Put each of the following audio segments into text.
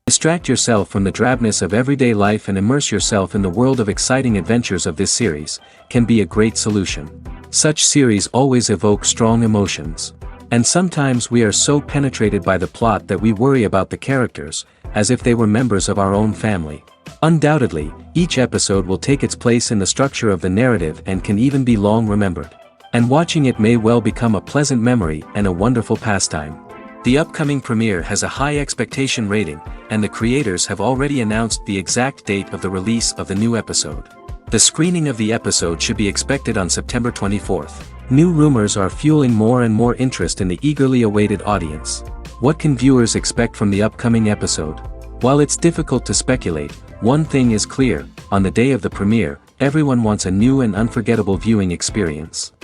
Distract yourself from the drabness of everyday life and immerse yourself in the world of exciting adventures of this series, can be a great solution. Such series always evoke strong emotions. And sometimes we are so penetrated by the plot that we worry about the characters, as if they were members of our own family. Undoubtedly, each episode will take its place in the structure of the narrative and can even be long remembered. And watching it may well become a pleasant memory and a wonderful pastime. The upcoming premiere has a high expectation rating, and the creators have already announced the exact date of the release of the new episode. The screening of the episode should be expected on September 24th. New rumors are fueling more and more interest in the eagerly awaited audience. What can viewers expect from the upcoming episode? While it's difficult to speculate, one thing is clear: on the day of the premiere, everyone wants a new and unforgettable viewing experience.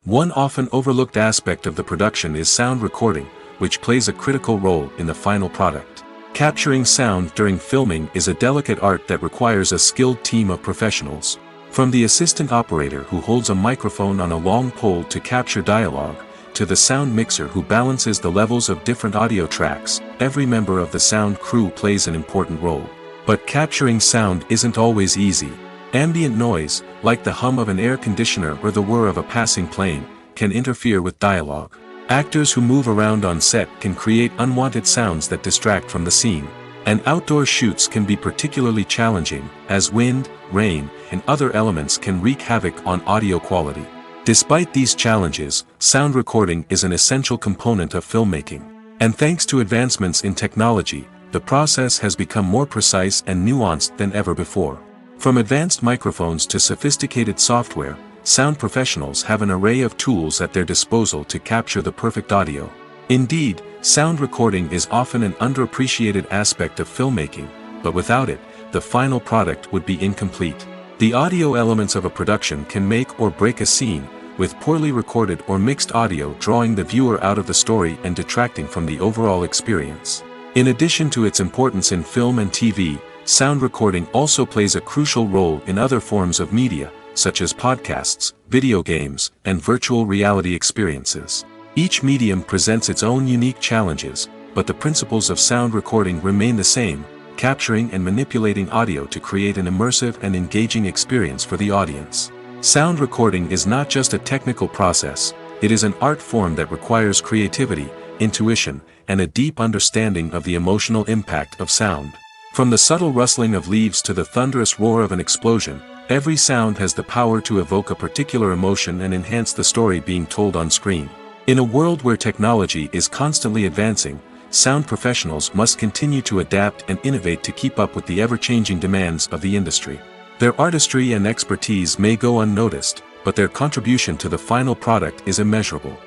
One often overlooked aspect of the production is sound recording, which plays a critical role in the final product. Capturing sound during filming is a delicate art that requires a skilled team of professionals. From the assistant operator who holds a microphone on a long pole to capture dialogue, to the sound mixer who balances the levels of different audio tracks, every member of the sound crew plays an important role. But capturing sound isn't always easy. Ambient noise, like the hum of an air conditioner or the whir of a passing plane, can interfere with dialogue. Actors who move around on set can create unwanted sounds that distract from the scene. And outdoor shoots can be particularly challenging, as wind, rain, and other elements can wreak havoc on audio quality. Despite these challenges, sound recording is an essential component of filmmaking. And thanks to advancements in technology, the process has become more precise and nuanced than ever before. From advanced microphones to sophisticated software, sound professionals have an array of tools at their disposal to capture the perfect audio. Indeed, sound recording is often an underappreciated aspect of filmmaking, but without it, the final product would be incomplete. The audio elements of a production can make or break a scene, with poorly recorded or mixed audio drawing the viewer out of the story and detracting from the overall experience. In addition to its importance in film and TV, sound recording also plays a crucial role in other forms of media, such as podcasts, video games, and virtual reality experiences. Each medium presents its own unique challenges, but the principles of sound recording remain the same: capturing and manipulating audio to create an immersive and engaging experience for the audience. Sound recording is not just a technical process, it is an art form that requires creativity, intuition, and a deep understanding of the emotional impact of sound. From the subtle rustling of leaves to the thunderous roar of an explosion, every sound has the power to evoke a particular emotion and enhance the story being told on screen. In a world where technology is constantly advancing, sound professionals must continue to adapt and innovate to keep up with the ever-changing demands of the industry. Their artistry and expertise may go unnoticed, but their contribution to the final product is immeasurable.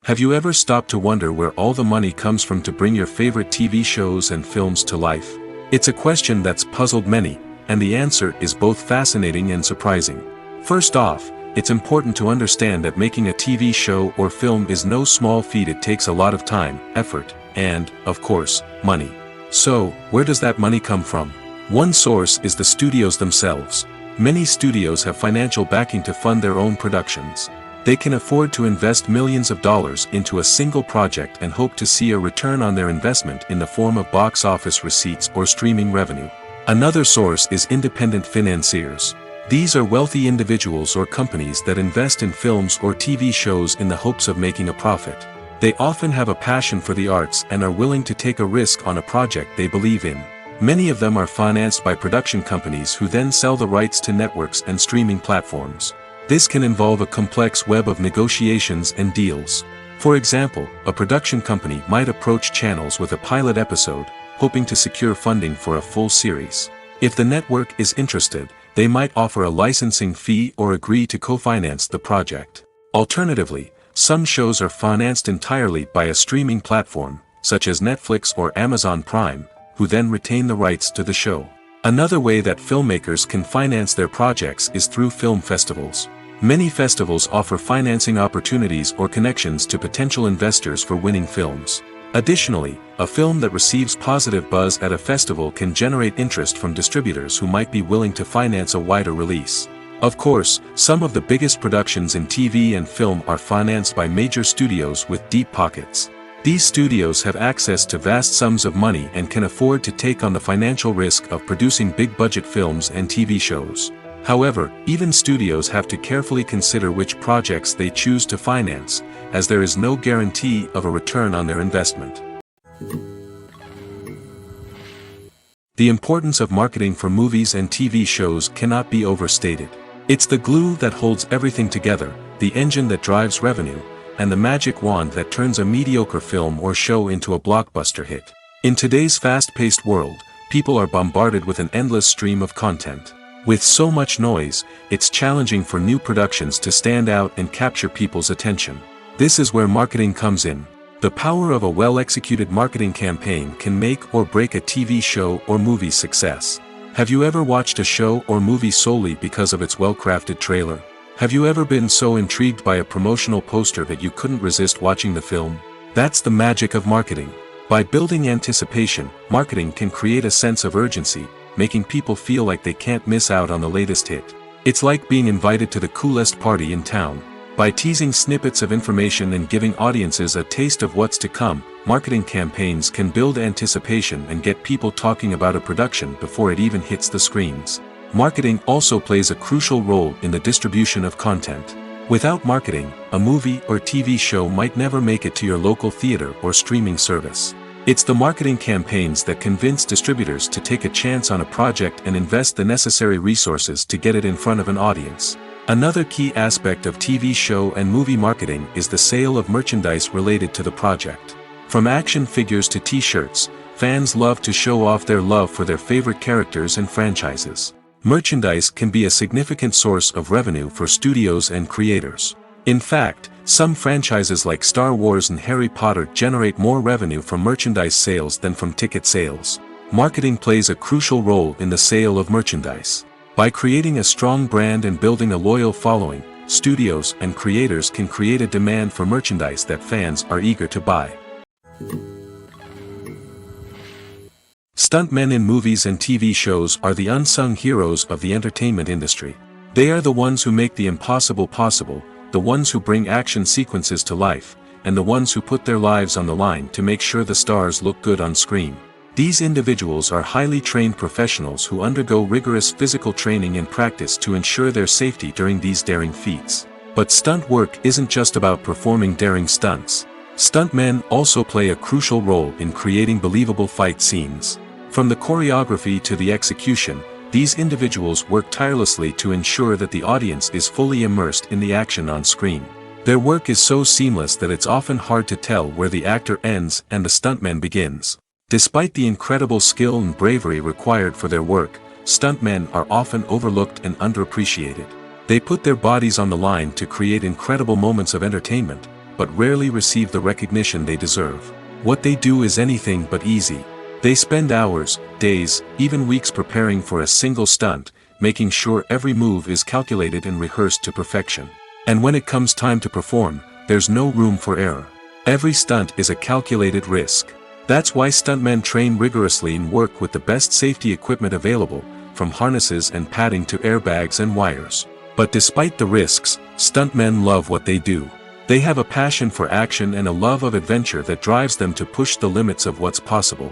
Have you ever stopped to wonder where all the money comes from to bring your favorite TV shows and films to life? It's a question that's puzzled many, and the answer is both fascinating and surprising. First off, it's important to understand that making a TV show or film is no small feat. It takes a lot of time, effort, and, of course, money. So, where does that money come from? One source is the studios themselves. Many studios have financial backing to fund their own productions. They can afford to invest millions of dollars into a single project and hope to see a return on their investment in the form of box office receipts or streaming revenue. Another source is independent financiers. These are wealthy individuals or companies that invest in films or TV shows in the hopes of making a profit. They often have a passion for the arts and are willing to take a risk on a project they believe in. Many of them are financed by production companies who then sell the rights to networks and streaming platforms. This can involve a complex web of negotiations and deals. For example, a production company might approach channels with a pilot episode, hoping to secure funding for a full series. If the network is interested, they might offer a licensing fee or agree to co-finance the project. Alternatively, some shows are financed entirely by a streaming platform, such as Netflix or Amazon Prime, who then retain the rights to the show. Another way that filmmakers can finance their projects is through film festivals. Many festivals offer financing opportunities or connections to potential investors for winning films. Additionally, a film that receives positive buzz at a festival can generate interest from distributors who might be willing to finance a wider release. Of course, some of the biggest productions in TV and film are financed by major studios with deep pockets. These studios have access to vast sums of money and can afford to take on the financial risk of producing big-budget films and TV shows. However, even studios have to carefully consider which projects they choose to finance, as there is no guarantee of a return on their investment. The importance of marketing for movies and TV shows cannot be overstated. It's the glue that holds everything together, the engine that drives revenue, and the magic wand that turns a mediocre film or show into a blockbuster hit. In today's fast-paced world, people are bombarded with an endless stream of content. With so much noise, it's challenging for new productions to stand out and capture people's attention. This is where marketing comes in. The power of a well-executed marketing campaign can make or break a TV show or movie's success. Have you ever watched a show or movie solely because of its well-crafted trailer? Have you ever been so intrigued by a promotional poster that you couldn't resist watching the film? That's the magic of marketing. By building anticipation, marketing can create a sense of urgency, making people feel like they can't miss out on the latest hit. It's like being invited to the coolest party in town. By teasing snippets of information and giving audiences a taste of what's to come, marketing campaigns can build anticipation and get people talking about a production before it even hits the screens. Marketing also plays a crucial role in the distribution of content. Without marketing, a movie or TV show might never make it to your local theater or streaming service. It's the marketing campaigns that convince distributors to take a chance on a project and invest the necessary resources to get it in front of an audience. Another key aspect of TV show and movie marketing is the sale of merchandise related to the project. From action figures to t-shirts, fans love to show off their love for their favorite characters and franchises. Merchandise can be a significant source of revenue for studios and creators. In fact, some franchises like Star Wars and Harry Potter generate more revenue from merchandise sales than from ticket sales. Marketing plays a crucial role in the sale of merchandise. By creating a strong brand and building a loyal following, studios and creators can create a demand for merchandise that fans are eager to buy. Stuntmen in movies and TV shows are the unsung heroes of the entertainment industry. They are the ones who make the impossible possible, the ones who bring action sequences to life, and the ones who put their lives on the line to make sure the stars look good on screen. These individuals are highly trained professionals who undergo rigorous physical training and practice to ensure their safety during these daring feats. But stunt work isn't just about performing daring stunts. Stuntmen also play a crucial role in creating believable fight scenes. From the choreography to the execution, these individuals work tirelessly to ensure that the audience is fully immersed in the action on screen. Their work is so seamless that it's often hard to tell where the actor ends and the stuntman begins. Despite the incredible skill and bravery required for their work, stuntmen are often overlooked and underappreciated. They put their bodies on the line to create incredible moments of entertainment, but rarely receive the recognition they deserve. What they do is anything but easy. They spend hours, days, even weeks preparing for a single stunt, making sure every move is calculated and rehearsed to perfection. And when it comes time to perform, there's no room for error. Every stunt is a calculated risk. That's why stuntmen train rigorously and work with the best safety equipment available, from harnesses and padding to airbags and wires. But despite the risks, stuntmen love what they do. They have a passion for action and a love of adventure that drives them to push the limits of what's possible.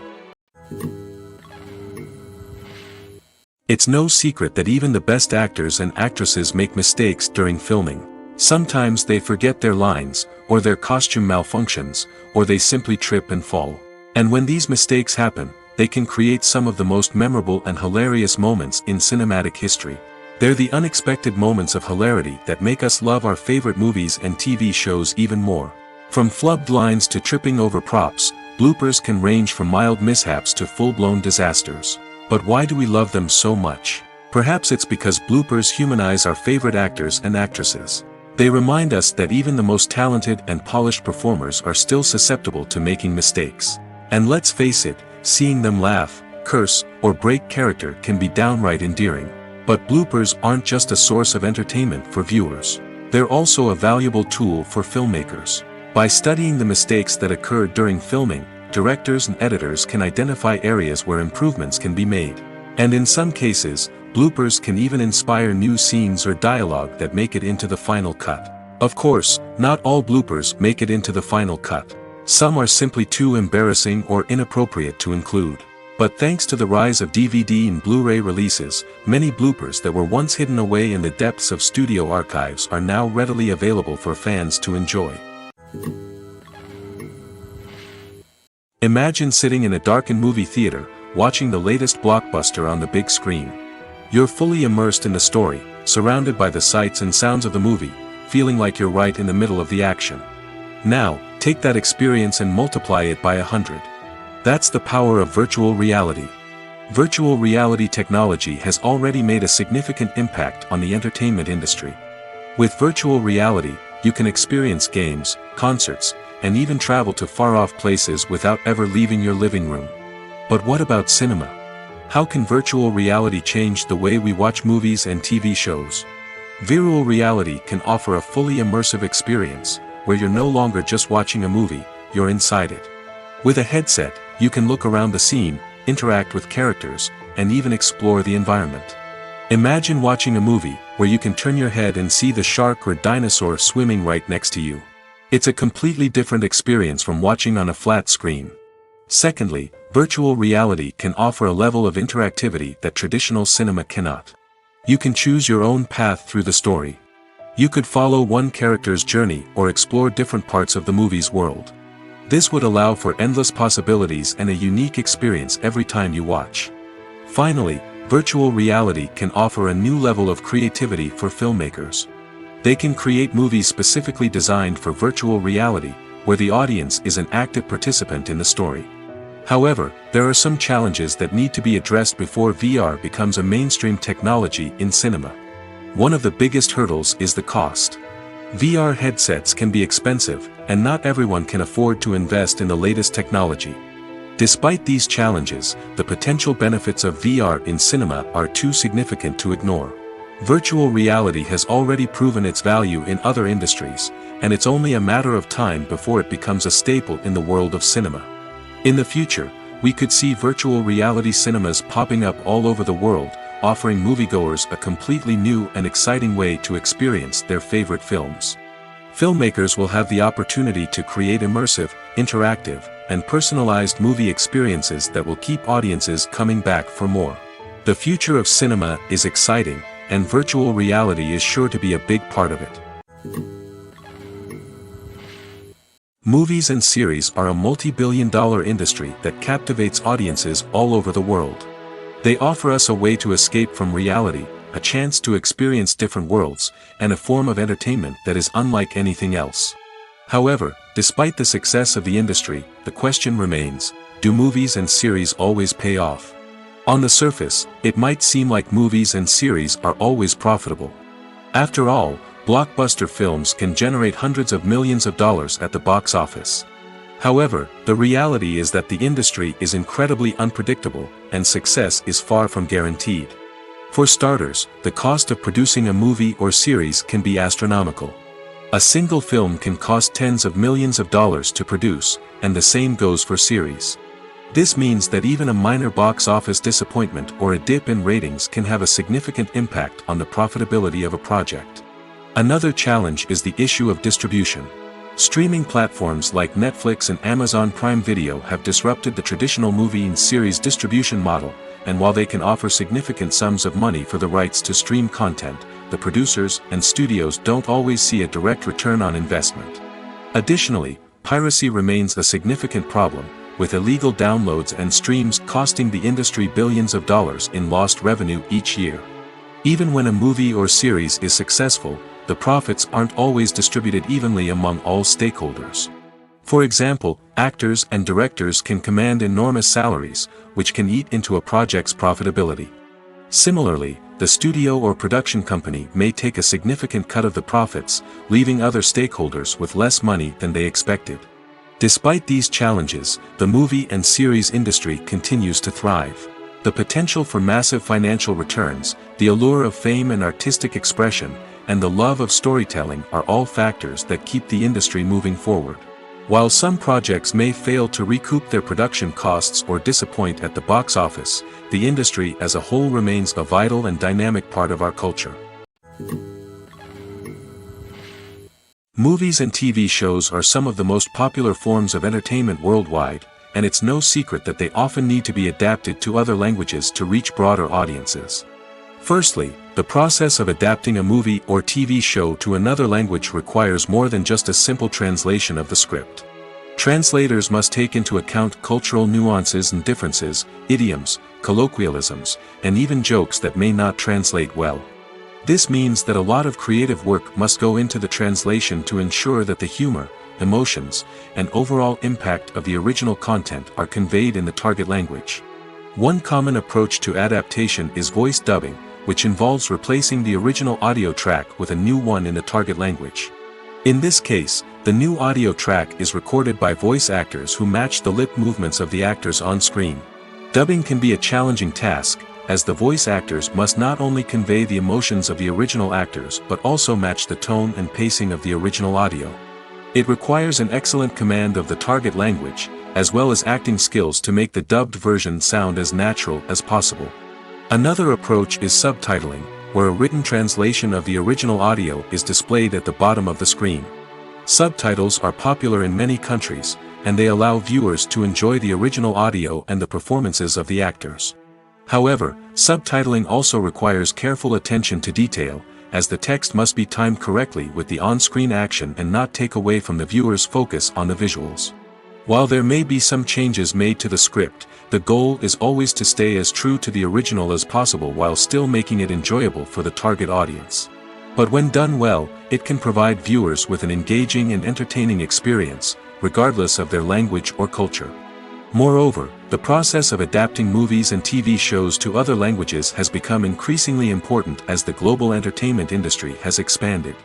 It's no secret that even the best actors and actresses make mistakes during filming. Sometimes they forget their lines, or their costume malfunctions, or they simply trip and fall. And when these mistakes happen, they can create some of the most memorable and hilarious moments in cinematic history. They're the unexpected moments of hilarity that make us love our favorite movies and TV shows even more. From flubbed lines to tripping over props, bloopers can range from mild mishaps to full-blown disasters. But why do we love them so much? Perhaps it's because bloopers humanize our favorite actors and actresses. They remind us that even the most talented and polished performers are still susceptible to making mistakes. And let's face it, seeing them laugh, curse, or break character can be downright endearing. But bloopers aren't just a source of entertainment for viewers. They're also a valuable tool for filmmakers. By studying the mistakes that occur during filming, directors and editors can identify areas where improvements can be made. And in some cases, bloopers can even inspire new scenes or dialogue that make it into the final cut. Of course, not all bloopers make it into the final cut. Some are simply too embarrassing or inappropriate to include. But thanks to the rise of DVD and Blu-ray releases, many bloopers that were once hidden away in the depths of studio archives are now readily available for fans to enjoy. Imagine sitting in a darkened movie theater, watching the latest blockbuster on the big screen. You're fully immersed in the story, surrounded by the sights and sounds of the movie, feeling like you're right in the middle of the action. Now, take that experience and multiply it by 100. That's the power of virtual reality. Virtual reality technology has already made a significant impact on the entertainment industry. With virtual reality, you can experience games, concerts, and even travel to far-off places without ever leaving your living room. But what about cinema? How can virtual reality change the way we watch movies and TV shows? Virtual reality can offer a fully immersive experience, where you're no longer just watching a movie, you're inside it. With a headset, you can look around the scene, interact with characters, and even explore the environment. Imagine watching a movie, where you can turn your head and see the shark or dinosaur swimming right next to you. It's a completely different experience from watching on a flat screen. Secondly, virtual reality can offer a level of interactivity that traditional cinema cannot. You can choose your own path through the story. You could follow one character's journey or explore different parts of the movie's world. This would allow for endless possibilities and a unique experience every time you watch. Finally, virtual reality can offer a new level of creativity for filmmakers. They can create movies specifically designed for virtual reality, where the audience is an active participant in the story. However, there are some challenges that need to be addressed before VR becomes a mainstream technology in cinema. One of the biggest hurdles is the cost. VR headsets can be expensive, and not everyone can afford to invest in the latest technology. Despite these challenges, the potential benefits of VR in cinema are too significant to ignore. Virtual reality has already proven its value in other industries, and it's only a matter of time before it becomes a staple in the world of cinema. In the future, we could see virtual reality cinemas popping up all over the world, offering moviegoers a completely new and exciting way to experience their favorite films. Filmmakers will have the opportunity to create immersive, interactive, and personalized movie experiences that will keep audiences coming back for more. The future of cinema is exciting, and virtual reality is sure to be a big part of it. Movies and series are a multi-billion-dollar industry that captivates audiences all over the world. They offer us a way to escape from reality, a chance to experience different worlds, and a form of entertainment that is unlike anything else. However, despite the success of the industry, the question remains, do movies and series always pay off? On the surface, it might seem like movies and series are always profitable. After all, blockbuster films can generate hundreds of millions of dollars at the box office. However, the reality is that the industry is incredibly unpredictable, and success is far from guaranteed. For starters, the cost of producing a movie or series can be astronomical. A single film can cost tens of millions of dollars to produce, and the same goes for series. This means that even a minor box office disappointment or a dip in ratings can have a significant impact on the profitability of a project. Another challenge is the issue of distribution. Streaming platforms like Netflix and Amazon Prime Video have disrupted the traditional movie and series distribution model, and while they can offer significant sums of money for the rights to stream content, the producers and studios don't always see a direct return on investment. Additionally, piracy remains a significant problem, with illegal downloads and streams costing the industry billions of dollars in lost revenue each year. Even when a movie or series is successful, the profits aren't always distributed evenly among all stakeholders. For example, actors and directors can command enormous salaries, which can eat into a project's profitability. Similarly, the studio or production company may take a significant cut of the profits, leaving other stakeholders with less money than they expected. Despite these challenges, the movie and series industry continues to thrive. The potential for massive financial returns, the allure of fame and artistic expression, and the love of storytelling are all factors that keep the industry moving forward. While some projects may fail to recoup their production costs or disappoint at the box office, the industry as a whole remains a vital and dynamic part of our culture. Movies and TV shows are some of the most popular forms of entertainment worldwide, and it's no secret that they often need to be adapted to other languages to reach broader audiences. Firstly, the process of adapting a movie or TV show to another language requires more than just a simple translation of the script. Translators must take into account cultural nuances and differences, idioms, colloquialisms, and even jokes that may not translate well. This means that a lot of creative work must go into the translation to ensure that the humor, emotions, and overall impact of the original content are conveyed in the target language. One common approach to adaptation is voice dubbing, which involves replacing the original audio track with a new one in the target language. In this case, the new audio track is recorded by voice actors who match the lip movements of the actors on screen. Dubbing can be a challenging task, as the voice actors must not only convey the emotions of the original actors but also match the tone and pacing of the original audio. It requires an excellent command of the target language, as well as acting skills to make the dubbed version sound as natural as possible. Another approach is subtitling, where a written translation of the original audio is displayed at the bottom of the screen. Subtitles are popular in many countries, and they allow viewers to enjoy the original audio and the performances of the actors. However, subtitling also requires careful attention to detail, as the text must be timed correctly with the on-screen action and not take away from the viewer's focus on the visuals. While there may be some changes made to the script, the goal is always to stay as true to the original as possible while still making it enjoyable for the target audience. But when done well, it can provide viewers with an engaging and entertaining experience, regardless of their language or culture. Moreover, the process of adapting movies and TV shows to other languages has become increasingly important as the global entertainment industry has expanded.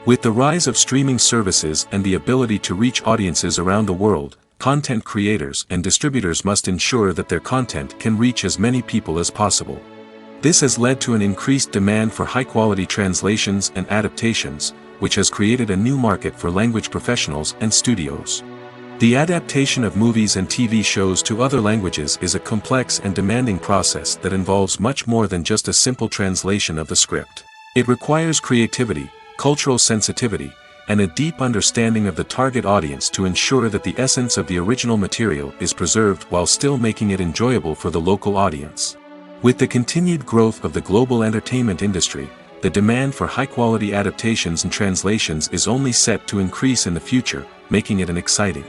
With the rise of streaming services and the ability to reach audiences around the world, content creators and distributors must ensure that their content can reach as many people as possible. This has led to an increased demand for high-quality translations and adaptations, which has created a new market for language professionals and studios. The adaptation of movies and TV shows to other languages is a complex and demanding process that involves much more than just a simple translation of the script. It requires creativity, cultural sensitivity, and a deep understanding of the target audience to ensure that the essence of the original material is preserved while still making it enjoyable for the local audience. With the continued growth of the global entertainment industry, the demand for high-quality adaptations and translations is only set to increase in the future, making it an exciting.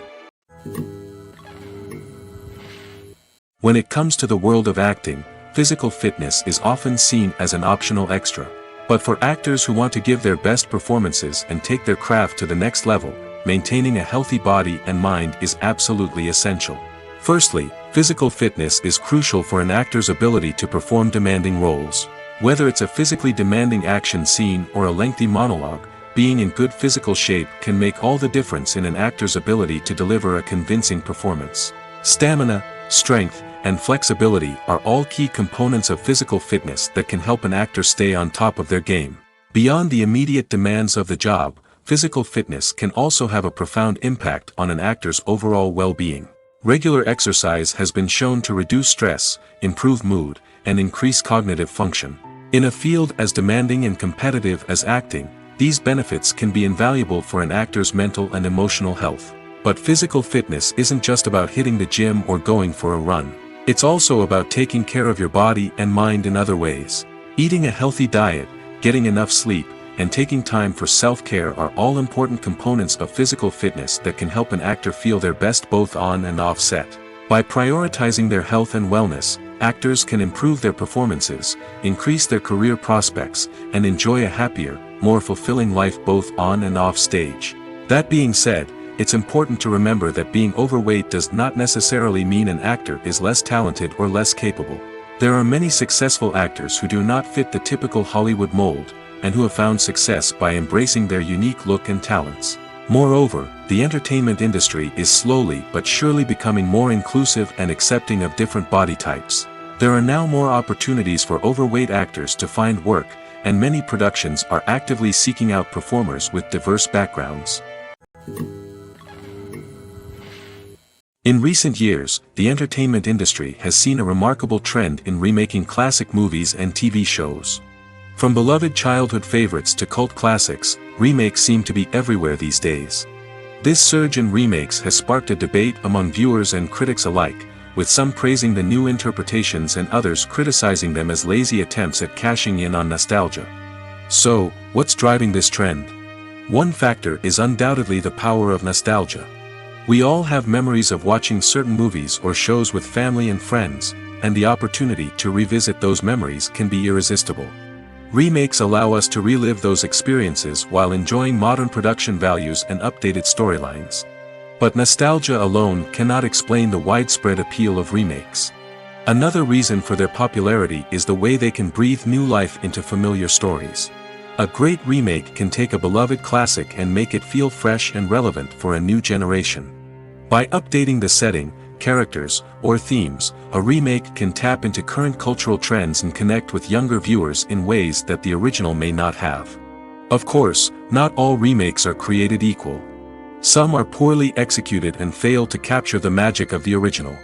When it comes to the world of acting, physical fitness is often seen as an optional extra. But for actors who want to give their best performances and take their craft to the next level, maintaining a healthy body and mind is absolutely essential. Firstly, physical fitness is crucial for an actor's ability to perform demanding roles. Whether it's a physically demanding action scene or a lengthy monologue, being in good physical shape can make all the difference in an actor's ability to deliver a convincing performance. Stamina, strength, and flexibility are all key components of physical fitness that can help an actor stay on top of their game. Beyond the immediate demands of the job, physical fitness can also have a profound impact on an actor's overall well-being. Regular exercise has been shown to reduce stress, improve mood, and increase cognitive function. In a field as demanding and competitive as acting, these benefits can be invaluable for an actor's mental and emotional health. But physical fitness isn't just about hitting the gym or going for a run. It's also about taking care of your body and mind in other ways. Eating a healthy diet, getting enough sleep, and taking time for self-care are all important components of physical fitness that can help an actor feel their best both on and off set. By prioritizing their health and wellness, actors can improve their performances, increase their career prospects, and enjoy a happier, more fulfilling life both on and off stage. That being said, it's important to remember that being overweight does not necessarily mean an actor is less talented or less capable. There are many successful actors who do not fit the typical Hollywood mold, and who have found success by embracing their unique look and talents. Moreover, the entertainment industry is slowly but surely becoming more inclusive and accepting of different body types. There are now more opportunities for overweight actors to find work, and many productions are actively seeking out performers with diverse backgrounds. In recent years, the entertainment industry has seen a remarkable trend in remaking classic movies and TV shows. From beloved childhood favorites to cult classics, remakes seem to be everywhere these days. This surge in remakes has sparked a debate among viewers and critics alike, with some praising the new interpretations and others criticizing them as lazy attempts at cashing in on nostalgia. So, what's driving this trend? One factor is undoubtedly the power of nostalgia. We all have memories of watching certain movies or shows with family and friends, and the opportunity to revisit those memories can be irresistible. Remakes allow us to relive those experiences while enjoying modern production values and updated storylines. But nostalgia alone cannot explain the widespread appeal of remakes. Another reason for their popularity is the way they can breathe new life into familiar stories. A great remake can take a beloved classic and make it feel fresh and relevant for a new generation. By updating the setting, characters, or themes, a remake can tap into current cultural trends and connect with younger viewers in ways that the original may not have. Of course, not all remakes are created equal. Some are poorly executed and fail to capture the magic of the original.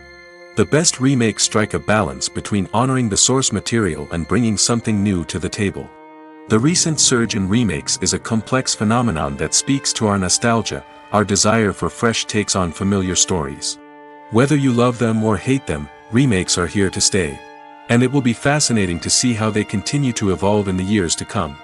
The best remakes strike a balance between honoring the source material and bringing something new to the table. The recent surge in remakes is a complex phenomenon that speaks to our nostalgia, our desire for fresh takes on familiar stories. Whether you love them or hate them, remakes are here to stay. And it will be fascinating to see how they continue to evolve in the years to come.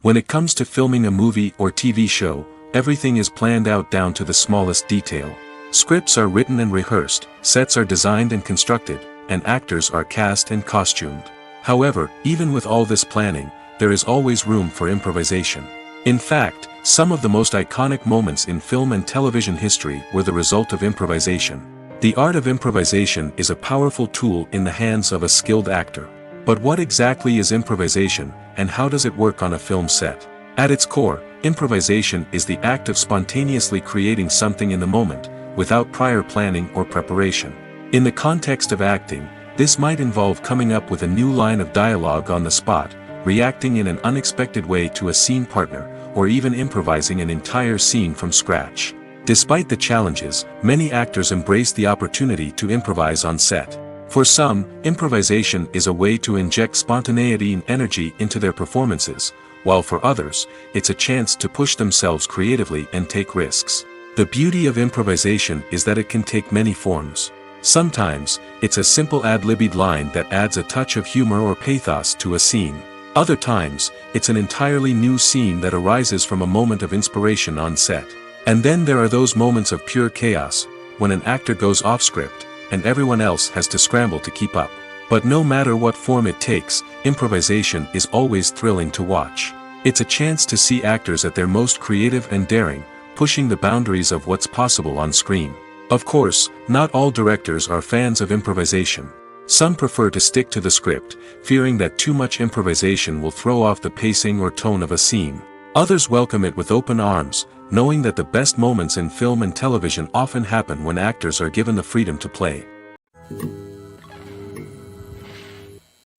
When it comes to filming a movie or TV show, everything is planned out down to the smallest detail. Scripts are written and rehearsed, sets are designed and constructed, and actors are cast and costumed. However, even with all this planning, there is always room for improvisation. In fact, some of the most iconic moments in film and television history were the result of improvisation. The art of improvisation is a powerful tool in the hands of a skilled actor. But what exactly is improvisation, and how does it work on a film set? At its core, improvisation is the act of spontaneously creating something in the moment, without prior planning or preparation. In the context of acting, this might involve coming up with a new line of dialogue on the spot, reacting in an unexpected way to a scene partner, or even improvising an entire scene from scratch. Despite the challenges, many actors embrace the opportunity to improvise on set. For some, improvisation is a way to inject spontaneity and energy into their performances, while for others, it's a chance to push themselves creatively and take risks. The beauty of improvisation is that it can take many forms. Sometimes, it's a simple ad-libbed line that adds a touch of humor or pathos to a scene. Other times, it's an entirely new scene that arises from a moment of inspiration on set. And then there are those moments of pure chaos, when an actor goes off script, and everyone else has to scramble to keep up. But no matter what form it takes, improvisation is always thrilling to watch. It's a chance to see actors at their most creative and daring, pushing the boundaries of what's possible on screen. Of course, not all directors are fans of improvisation. Some prefer to stick to the script, fearing that too much improvisation will throw off the pacing or tone of a scene. Others welcome it with open arms, knowing that the best moments in film and television often happen when actors are given the freedom to play.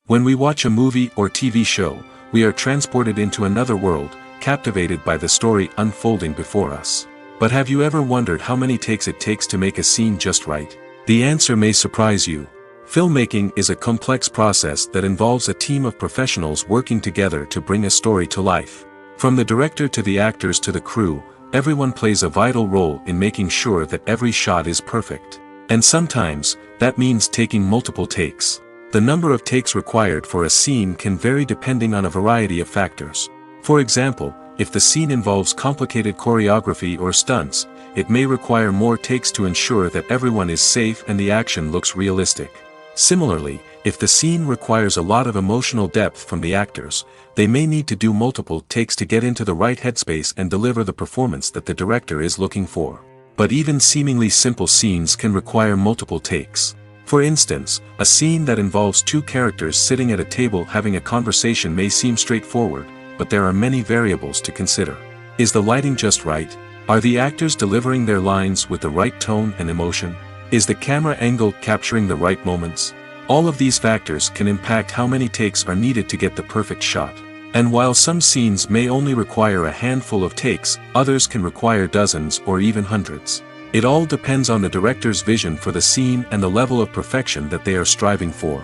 When we watch a movie or TV show, we are transported into another world, captivated by the story unfolding before us. But have you ever wondered how many takes it takes to make a scene just right? The answer may surprise you. Filmmaking is a complex process that involves a team of professionals working together to bring a story to life. From the director to the actors to the crew, everyone plays a vital role in making sure that every shot is perfect. And sometimes, that means taking multiple takes. The number of takes required for a scene can vary depending on a variety of factors. For example, if the scene involves complicated choreography or stunts, it may require more takes to ensure that everyone is safe and the action looks realistic. Similarly, if the scene requires a lot of emotional depth from the actors, they may need to do multiple takes to get into the right headspace and deliver the performance that the director is looking for. But even seemingly simple scenes can require multiple takes. For instance, a scene that involves two characters sitting at a table having a conversation may seem straightforward, but there are many variables to consider. Is the lighting just right? Are the actors delivering their lines with the right tone and emotion? Is the camera angle capturing the right moments? All of these factors can impact how many takes are needed to get the perfect shot. And while some scenes may only require a handful of takes, others can require dozens or even hundreds. It all depends on the director's vision for the scene and the level of perfection that they are striving for.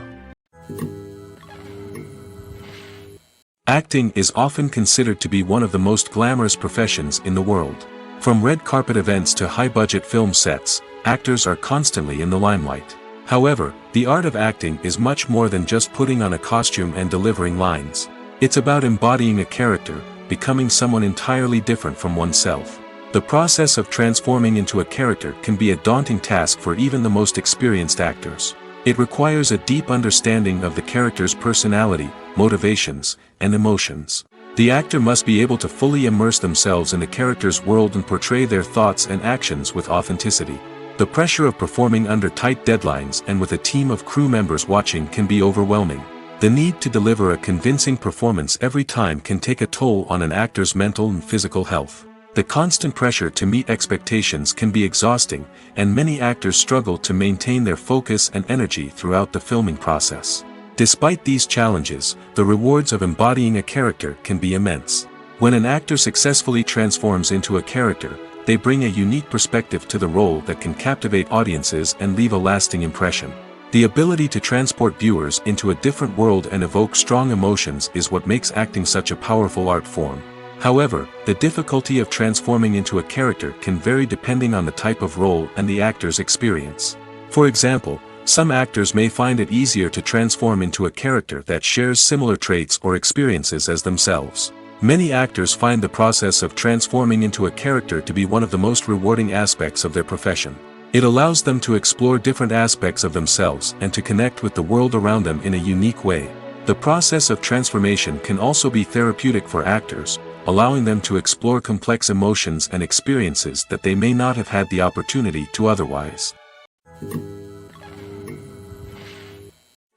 Acting is often considered to be one of the most glamorous professions in the world. From red carpet events to high-budget film sets, actors are constantly in the limelight. However, the art of acting is much more than just putting on a costume and delivering lines. It's about embodying a character, becoming someone entirely different from oneself. The process of transforming into a character can be a daunting task for even the most experienced actors. It requires a deep understanding of the character's personality, motivations, and emotions. The actor must be able to fully immerse themselves in the character's world and portray their thoughts and actions with authenticity. The pressure of performing under tight deadlines and with a team of crew members watching can be overwhelming. The need to deliver a convincing performance every time can take a toll on an actor's mental and physical health. The constant pressure to meet expectations can be exhausting, and many actors struggle to maintain their focus and energy throughout the filming process. Despite these challenges, the rewards of embodying a character can be immense. When an actor successfully transforms into a character, they bring a unique perspective to the role that can captivate audiences and leave a lasting impression. The ability to transport viewers into a different world and evoke strong emotions is what makes acting such a powerful art form. However, the difficulty of transforming into a character can vary depending on the type of role and the actor's experience. For example, some actors may find it easier to transform into a character that shares similar traits or experiences as themselves. Many actors find the process of transforming into a character to be one of the most rewarding aspects of their profession. It allows them to explore different aspects of themselves and to connect with the world around them in a unique way. The process of transformation can also be therapeutic for actors, allowing them to explore complex emotions and experiences that they may not have had the opportunity to otherwise.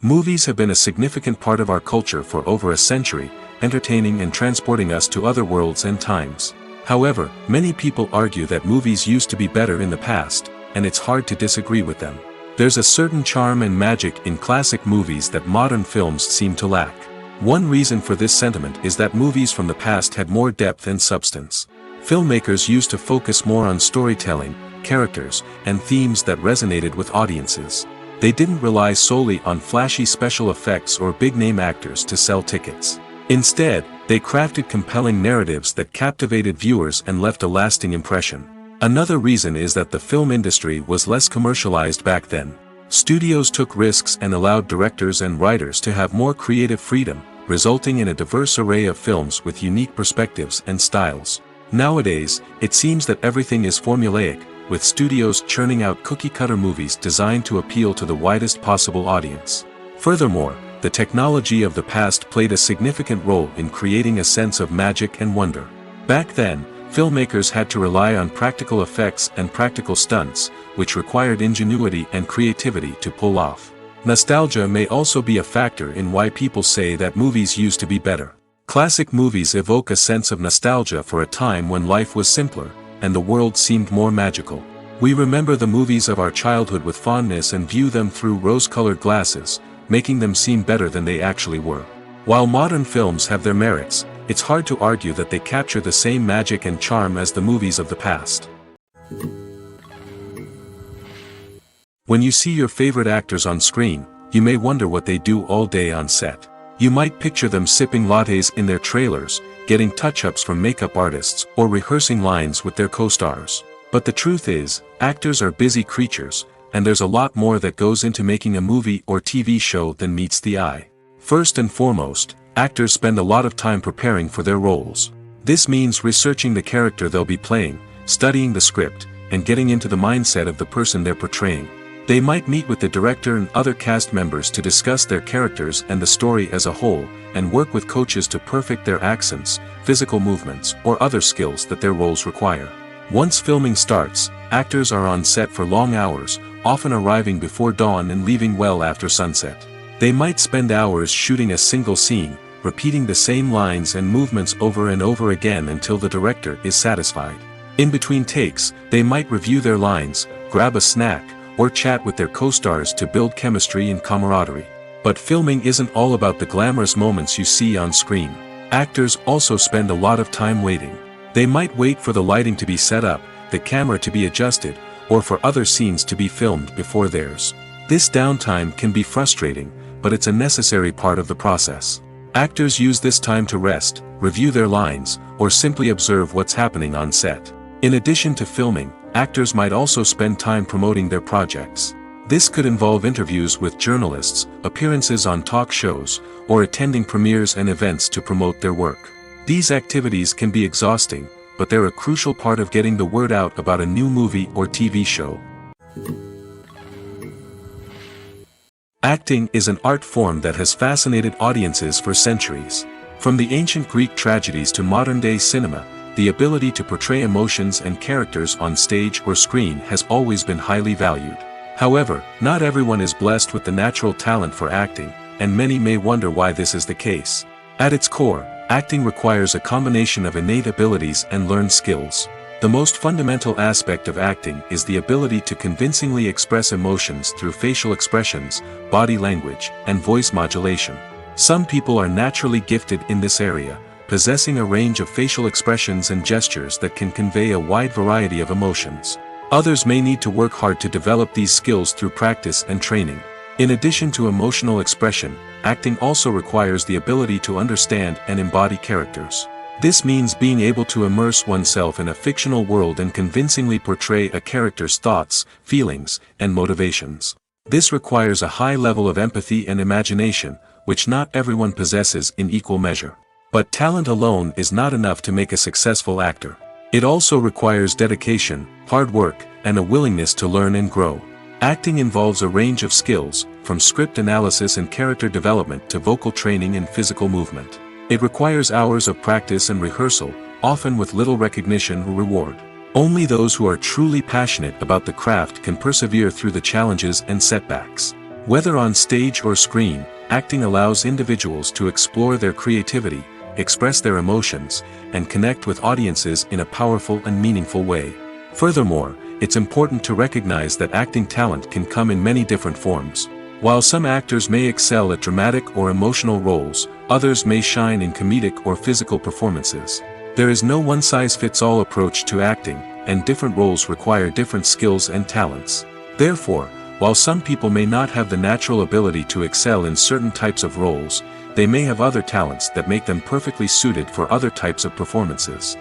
Movies have been a significant part of our culture for over a century, entertaining and transporting us to other worlds and times. However, many people argue that movies used to be better in the past, and it's hard to disagree with them. There's a certain charm and magic in classic movies that modern films seem to lack. One reason for this sentiment is that movies from the past had more depth and substance. Filmmakers used to focus more on storytelling, characters, and themes that resonated with audiences. They didn't rely solely on flashy special effects or big-name actors to sell tickets. Instead, they crafted compelling narratives that captivated viewers and left a lasting impression. Another reason is that the film industry was less commercialized back then. Studios took risks and allowed directors and writers to have more creative freedom, resulting in a diverse array of films with unique perspectives and styles. Nowadays, it seems that everything is formulaic, with studios churning out cookie-cutter movies designed to appeal to the widest possible audience. Furthermore, the technology of the past played a significant role in creating a sense of magic and wonder. Back then, filmmakers had to rely on practical effects and practical stunts, which required ingenuity and creativity to pull off. Nostalgia may also be a factor in why people say that movies used to be better. Classic movies evoke a sense of nostalgia for a time when life was simpler, and the world seemed more magical. We remember the movies of our childhood with fondness and view them through rose-colored glasses, making them seem better than they actually were. While modern films have their merits, it's hard to argue that they capture the same magic and charm as the movies of the past. When you see your favorite actors on screen, you may wonder what they do all day on set. You might picture them sipping lattes in their trailers, getting touch-ups from makeup artists, or rehearsing lines with their co-stars. But the truth is, actors are busy creatures, and there's a lot more that goes into making a movie or TV show than meets the eye. First and foremost, actors spend a lot of time preparing for their roles. This means researching the character they'll be playing, studying the script, and getting into the mindset of the person they're portraying. They might meet with the director and other cast members to discuss their characters and the story as a whole, and work with coaches to perfect their accents, physical movements, or other skills that their roles require. Once filming starts, actors are on set for long hours, often arriving before dawn and leaving well after sunset. They might spend hours shooting a single scene, repeating the same lines and movements over and over again until the director is satisfied. In between takes, they might review their lines, grab a snack, or chat with their co-stars to build chemistry and camaraderie. But filming isn't all about the glamorous moments you see on screen. Actors also spend a lot of time waiting. They might wait for the lighting to be set up, the camera to be adjusted, or for other scenes to be filmed before theirs. This downtime can be frustrating, but it's a necessary part of the process. Actors use this time to rest, review their lines, or simply observe what's happening on set. In addition to filming, actors might also spend time promoting their projects. This could involve interviews with journalists, appearances on talk shows, or attending premieres and events to promote their work. These activities can be exhausting, but they're a crucial part of getting the word out about a new movie or TV show. Acting is an art form that has fascinated audiences for centuries. From the ancient Greek tragedies to modern-day cinema, the ability to portray emotions and characters on stage or screen has always been highly valued. However, not everyone is blessed with the natural talent for acting, and many may wonder why this is the case. At its core, acting requires a combination of innate abilities and learned skills. The most fundamental aspect of acting is the ability to convincingly express emotions through facial expressions, body language, and voice modulation. Some people are naturally gifted in this area, possessing a range of facial expressions and gestures that can convey a wide variety of emotions. Others may need to work hard to develop these skills through practice and training. In addition to emotional expression, acting also requires the ability to understand and embody characters. This means being able to immerse oneself in a fictional world and convincingly portray a character's thoughts, feelings, and motivations. This requires a high level of empathy and imagination, which not everyone possesses in equal measure. But talent alone is not enough to make a successful actor. It also requires dedication, hard work, and a willingness to learn and grow. Acting involves a range of skills, from script analysis and character development to vocal training and physical movement. It requires hours of practice and rehearsal, often with little recognition or reward. Only those who are truly passionate about the craft can persevere through the challenges and setbacks. Whether on stage or screen, acting allows individuals to explore their creativity, express their emotions, and connect with audiences in a powerful and meaningful way. Furthermore, it's important to recognize that acting talent can come in many different forms. While some actors may excel at dramatic or emotional roles, others may shine in comedic or physical performances. There is no one-size-fits-all approach to acting, and different roles require different skills and talents. Therefore, while some people may not have the natural ability to excel in certain types of roles, they may have other talents that make them perfectly suited for other types of performances.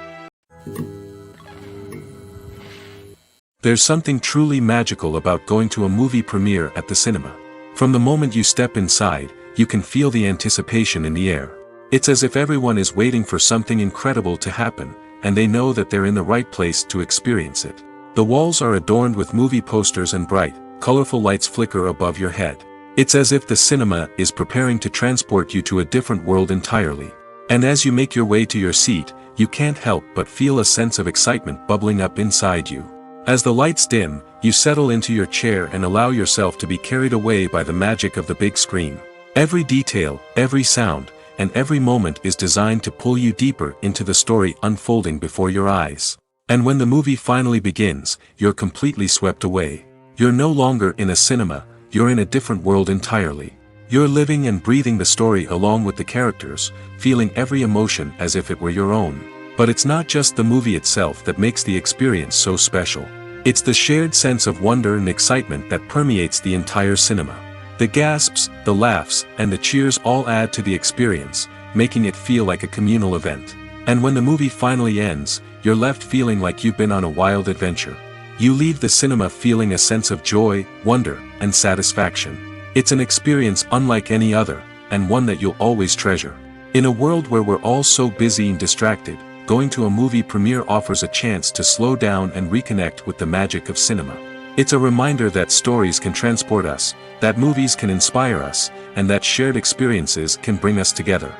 There's something truly magical about going to a movie premiere at the cinema. From the moment you step inside, you can feel the anticipation in the air. It's as if everyone is waiting for something incredible to happen, and they know that they're in the right place to experience it. The walls are adorned with movie posters and bright, colorful lights flicker above your head. It's as if the cinema is preparing to transport you to a different world entirely. And as you make your way to your seat, you can't help but feel a sense of excitement bubbling up inside you. As the lights dim, you settle into your chair and allow yourself to be carried away by the magic of the big screen. Every detail, every sound, and every moment is designed to pull you deeper into the story unfolding before your eyes. And when the movie finally begins, you're completely swept away. You're no longer in a cinema, you're in a different world entirely. You're living and breathing the story along with the characters, feeling every emotion as if it were your own. But it's not just the movie itself that makes the experience so special. It's the shared sense of wonder and excitement that permeates the entire cinema. The gasps, the laughs, and the cheers all add to the experience, making it feel like a communal event. And when the movie finally ends, you're left feeling like you've been on a wild adventure. You leave the cinema feeling a sense of joy, wonder, and satisfaction. It's an experience unlike any other, and one that you'll always treasure. In a world where we're all so busy and distracted, going to a movie premiere offers a chance to slow down and reconnect with the magic of cinema. It's a reminder that stories can transport us, that movies can inspire us, and that shared experiences can bring us together.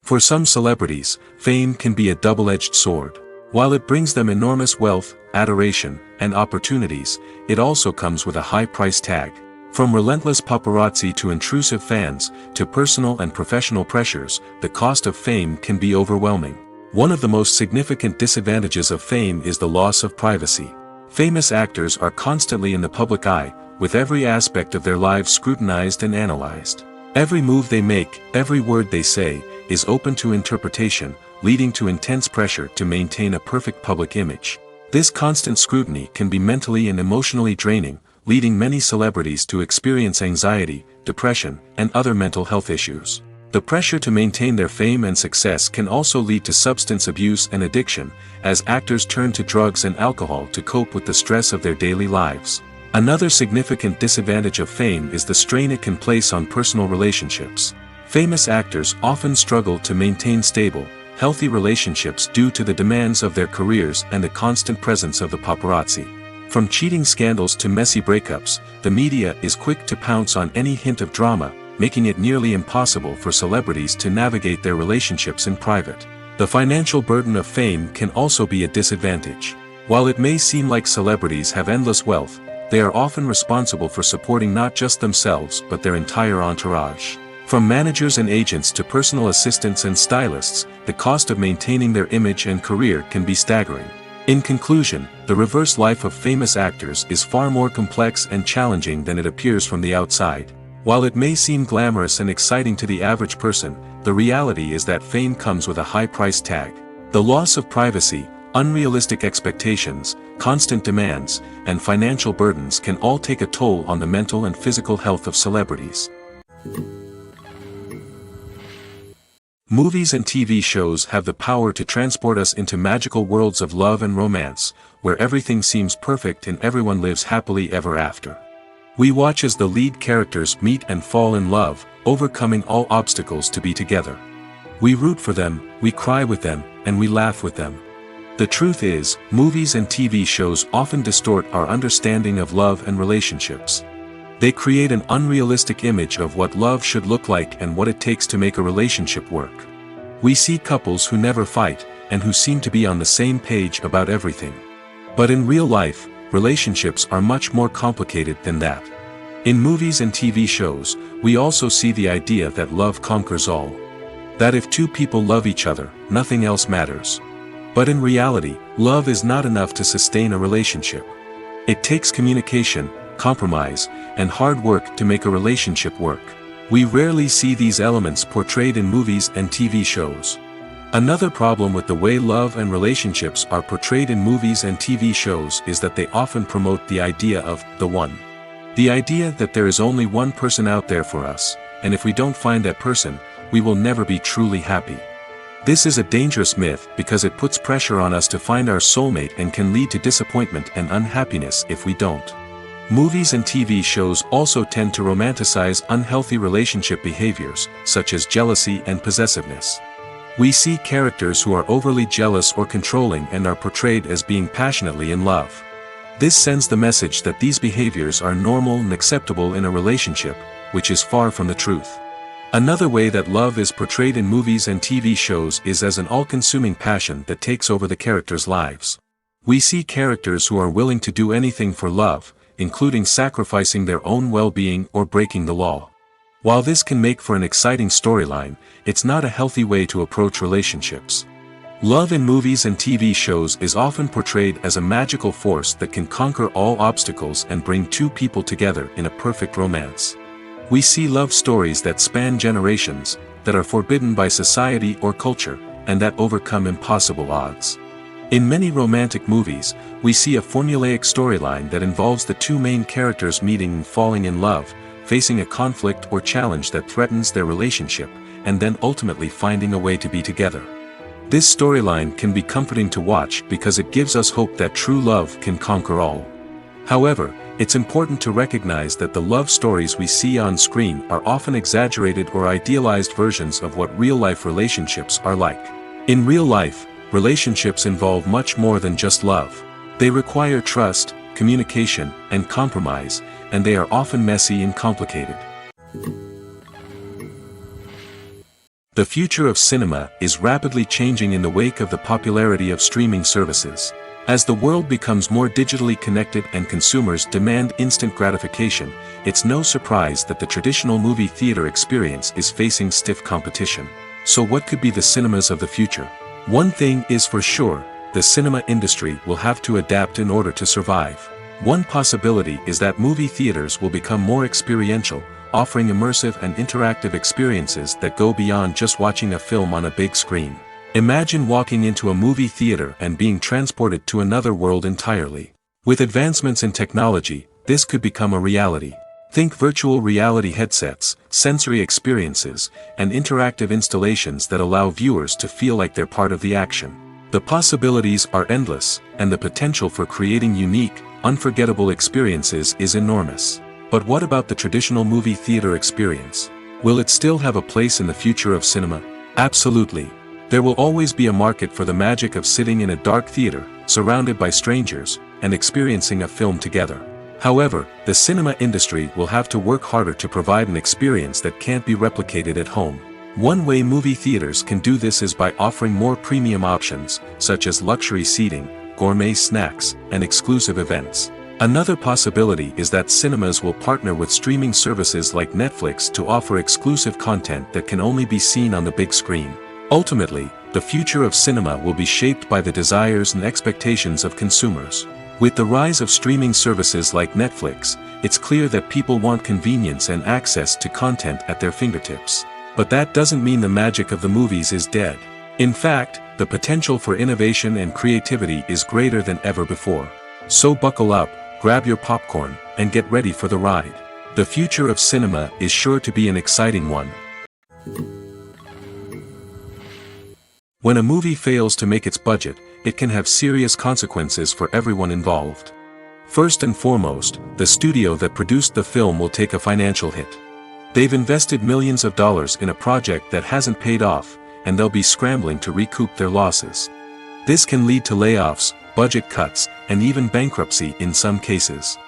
For some celebrities, fame can be a double-edged sword. While it brings them enormous wealth, adoration, and opportunities, it also comes with a high price tag. From relentless paparazzi to intrusive fans, to personal and professional pressures, the cost of fame can be overwhelming. One of the most significant disadvantages of fame is the loss of privacy. Famous actors are constantly in the public eye, with every aspect of their lives scrutinized and analyzed. Every move they make, every word they say, is open to interpretation, leading to intense pressure to maintain a perfect public image. This constant scrutiny can be mentally and emotionally draining, leading many celebrities to experience anxiety, depression, and other mental health issues. The pressure to maintain their fame and success can also lead to substance abuse and addiction, as actors turn to drugs and alcohol to cope with the stress of their daily lives. Another significant disadvantage of fame is the strain it can place on personal relationships. Famous actors often struggle to maintain stable, healthy relationships due to the demands of their careers and the constant presence of the paparazzi. From cheating scandals to messy breakups, the media is quick to pounce on any hint of drama, making it nearly impossible for celebrities to navigate their relationships in private. The financial burden of fame can also be a disadvantage. While it may seem like celebrities have endless wealth, they are often responsible for supporting not just themselves but their entire entourage. From managers and agents to personal assistants and stylists, the cost of maintaining their image and career can be staggering. In conclusion, the reverse life of famous actors is far more complex and challenging than it appears from the outside. While it may seem glamorous and exciting to the average person, the reality is that fame comes with a high price tag. The loss of privacy, unrealistic expectations, constant demands, and financial burdens can all take a toll on the mental and physical health of celebrities. Movies and TV shows have the power to transport us into magical worlds of love and romance, where everything seems perfect and everyone lives happily ever after. We watch as the lead characters meet and fall in love, overcoming all obstacles to be together. We root for them, we cry with them, and we laugh with them. The truth is, movies and TV shows often distort our understanding of love and relationships. They create an unrealistic image of what love should look like and what it takes to make a relationship work. We see couples who never fight, and who seem to be on the same page about everything. But in real life, relationships are much more complicated than that. In movies and TV shows, we also see the idea that love conquers all. That if two people love each other, nothing else matters. But in reality, love is not enough to sustain a relationship. It takes communication, compromise, and hard work to make a relationship work. We rarely see these elements portrayed in movies and TV shows. Another problem with the way love and relationships are portrayed in movies and TV shows is that they often promote the idea of the one. The idea that there is only one person out there for us, and if we don't find that person, we will never be truly happy. This is a dangerous myth because it puts pressure on us to find our soulmate and can lead to disappointment and unhappiness if we don't. Movies and TV shows also tend to romanticize unhealthy relationship behaviors, such as jealousy and possessiveness. We see characters who are overly jealous or controlling and are portrayed as being passionately in love. This sends the message that these behaviors are normal and acceptable in a relationship, which is far from the truth. Another way that love is portrayed in movies and TV shows is as an all-consuming passion that takes over the characters' lives. We see characters who are willing to do anything for love, including sacrificing their own well-being or breaking the law. While this can make for an exciting storyline, it's not a healthy way to approach relationships. Love in movies and TV shows is often portrayed as a magical force that can conquer all obstacles and bring two people together in a perfect romance. We see love stories that span generations, that are forbidden by society or culture, and that overcome impossible odds. In many romantic movies, we see a formulaic storyline that involves the two main characters meeting and falling in love, facing a conflict or challenge that threatens their relationship, and then ultimately finding a way to be together. This storyline can be comforting to watch because it gives us hope that true love can conquer all. However, it's important to recognize that the love stories we see on screen are often exaggerated or idealized versions of what real-life relationships are like. In real life, relationships involve much more than just love. They require trust, communication, and compromise, and they are often messy and complicated. The future of cinema is rapidly changing in the wake of the popularity of streaming services. As the world becomes more digitally connected and consumers demand instant gratification, it's no surprise that the traditional movie theater experience is facing stiff competition. So what could be the cinemas of the future? One thing is for sure, the cinema industry will have to adapt in order to survive. One possibility is that movie theaters will become more experiential, offering immersive and interactive experiences that go beyond just watching a film on a big screen. Imagine walking into a movie theater and being transported to another world entirely. With advancements in technology, this could become a reality. Think virtual reality headsets, sensory experiences, and interactive installations that allow viewers to feel like they're part of the action. The possibilities are endless, and the potential for creating unique, unforgettable experiences is enormous. But what about the traditional movie theater experience? Will it still have a place in the future of cinema? Absolutely. There will always be a market for the magic of sitting in a dark theater, surrounded by strangers, and experiencing a film together. However, the cinema industry will have to work harder to provide an experience that can't be replicated at home. One way movie theaters can do this is by offering more premium options, such as luxury seating, gourmet snacks, and exclusive events. Another possibility is that cinemas will partner with streaming services like Netflix to offer exclusive content that can only be seen on the big screen. Ultimately, the future of cinema will be shaped by the desires and expectations of consumers. With the rise of streaming services like Netflix, it's clear that people want convenience and access to content at their fingertips. But that doesn't mean the magic of the movies is dead. In fact, the potential for innovation and creativity is greater than ever before. So buckle up, grab your popcorn, and get ready for the ride. The future of cinema is sure to be an exciting one. When a movie fails to make its budget, it can have serious consequences for everyone involved. First and foremost, the studio that produced the film will take a financial hit. They've invested millions of dollars in a project that hasn't paid off, and they'll be scrambling to recoup their losses. This can lead to layoffs, budget cuts, and even bankruptcy in some cases.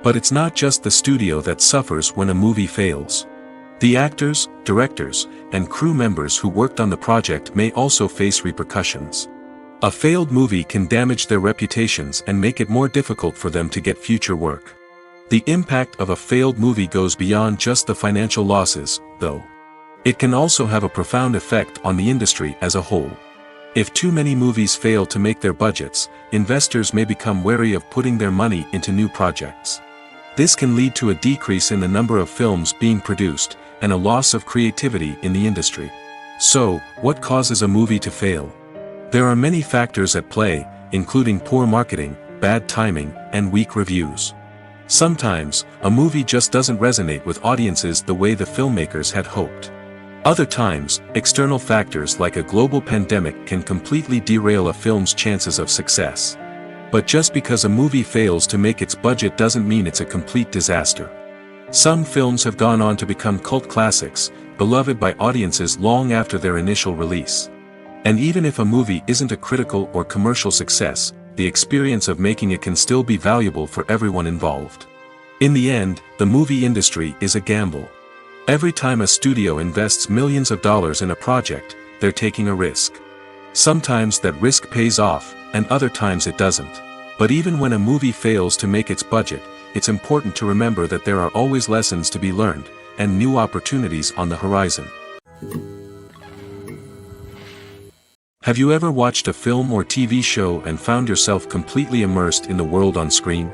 But it's not just the studio that suffers when a movie fails. The actors, directors, and crew members who worked on the project may also face repercussions. A failed movie can damage their reputations and make it more difficult for them to get future work. The impact of a failed movie goes beyond just the financial losses, though. It can also have a profound effect on the industry as a whole. If too many movies fail to make their budgets, investors may become wary of putting their money into new projects. This can lead to a decrease in the number of films being produced, and a loss of creativity in the industry. So, what causes a movie to fail? There are many factors at play, including poor marketing, bad timing, and weak reviews. Sometimes, a movie just doesn't resonate with audiences the way the filmmakers had hoped. Other times, external factors like a global pandemic can completely derail a film's chances of success. But just because a movie fails to make its budget doesn't mean it's a complete disaster. Some films have gone on to become cult classics, beloved by audiences long after their initial release. And even if a movie isn't a critical or commercial success, the experience of making it can still be valuable for everyone involved. In the end, the movie industry is a gamble. Every time a studio invests millions of dollars in a project, they're taking a risk. Sometimes that risk pays off, and other times it doesn't. But even when a movie fails to make its budget, it's important to remember that there are always lessons to be learned, and new opportunities on the horizon. Have you ever watched a film or TV show and found yourself completely immersed in the world on screen?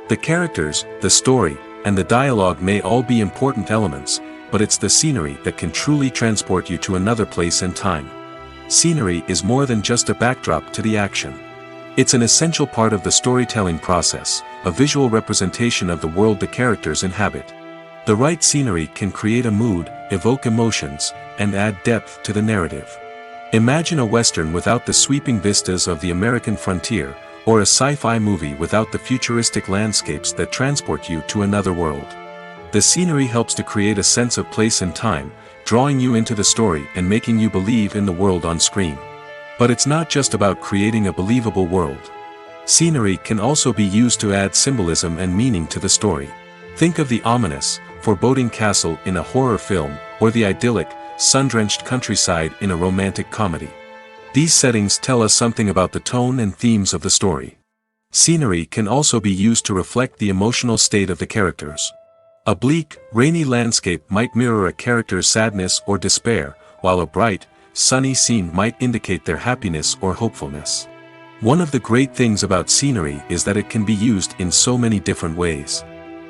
The characters, the story, and the dialogue may all be important elements, but it's the scenery that can truly transport you to another place and time. Scenery is more than just a backdrop to the action. It's an essential part of the storytelling process, a visual representation of the world the characters inhabit. The right scenery can create a mood, evoke emotions, and add depth to the narrative. Imagine a Western without the sweeping vistas of the American frontier, or a sci-fi movie without the futuristic landscapes that transport you to another world. The scenery helps to create a sense of place and time, drawing you into the story and making you believe in the world on screen. But it's not just about creating a believable world. Scenery can also be used to add symbolism and meaning to the story. Think of the ominous, foreboding castle in a horror film, or the idyllic, sun-drenched countryside in a romantic comedy. These settings tell us something about the tone and themes of the story. Scenery can also be used to reflect the emotional state of the characters. A bleak, rainy landscape might mirror a character's sadness or despair, while a bright, sunny scene might indicate their happiness or hopefulness. One of the great things about scenery is that it can be used in so many different ways.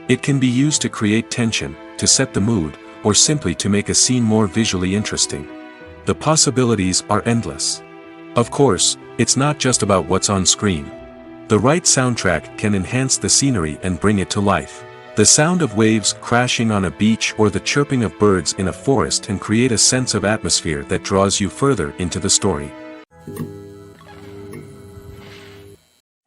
It can be used to create tension, to set the mood, or simply to make a scene more visually interesting. The possibilities are endless. Of course, it's not just about what's on screen. The right soundtrack can enhance the scenery and bring it to life. The sound of waves crashing on a beach or the chirping of birds in a forest can create a sense of atmosphere that draws you further into the story.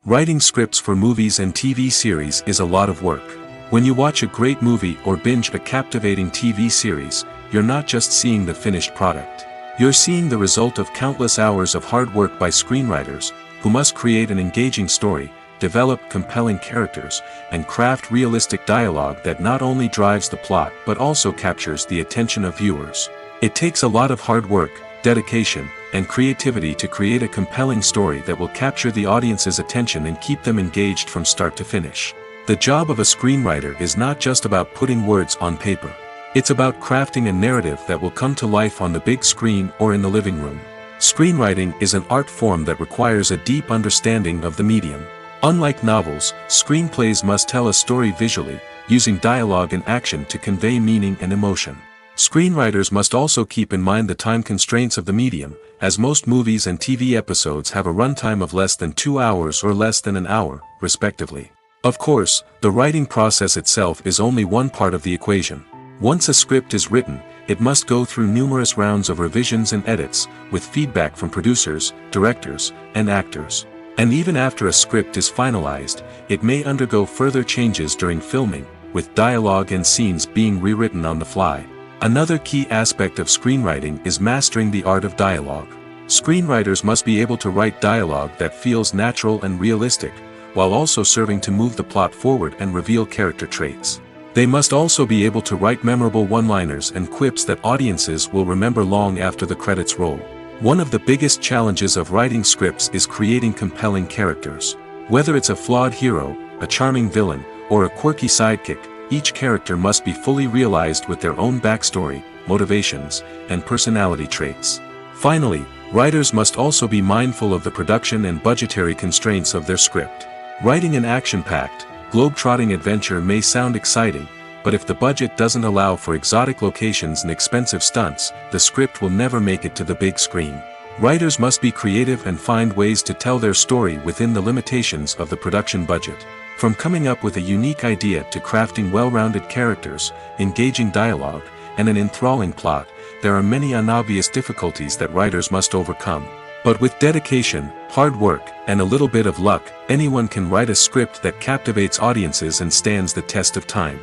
Writing scripts for movies and TV series is a lot of work. When you watch a great movie or binge a captivating TV series, you're not just seeing the finished product. You're seeing the result of countless hours of hard work by screenwriters, who must create an engaging story, develop compelling characters, and craft realistic dialogue that not only drives the plot but also captures the attention of viewers. It takes a lot of hard work, dedication, and creativity to create a compelling story that will capture the audience's attention and keep them engaged from start to finish. The job of a screenwriter is not just about putting words on paper. It's about crafting a narrative that will come to life on the big screen or in the living room. Screenwriting is an art form that requires a deep understanding of the medium. Unlike novels, screenplays must tell a story visually, using dialogue and action to convey meaning and emotion. Screenwriters must also keep in mind the time constraints of the medium, as most movies and TV episodes have a runtime of less than 2 hours or less than an hour, respectively. Of course, the writing process itself is only one part of the equation. Once a script is written, it must go through numerous rounds of revisions and edits, with feedback from producers, directors, and actors. And even after a script is finalized, it may undergo further changes during filming, with dialogue and scenes being rewritten on the fly. Another key aspect of screenwriting is mastering the art of dialogue. Screenwriters must be able to write dialogue that feels natural and realistic, while also serving to move the plot forward and reveal character traits. They must also be able to write memorable one-liners and quips that audiences will remember long after the credits roll. One of the biggest challenges of writing scripts is creating compelling characters. Whether it's a flawed hero, a charming villain, or a quirky sidekick, each character must be fully realized with their own backstory, motivations, and personality traits. Finally, writers must also be mindful of the production and budgetary constraints of their script. Writing an action-packed, globe-trotting adventure may sound exciting, but if the budget doesn't allow for exotic locations and expensive stunts, the script will never make it to the big screen. Writers must be creative and find ways to tell their story within the limitations of the production budget. From coming up with a unique idea to crafting well-rounded characters, engaging dialogue, and an enthralling plot, there are many unobvious difficulties that writers must overcome. But with dedication, hard work, and a little bit of luck, anyone can write a script that captivates audiences and stands the test of time.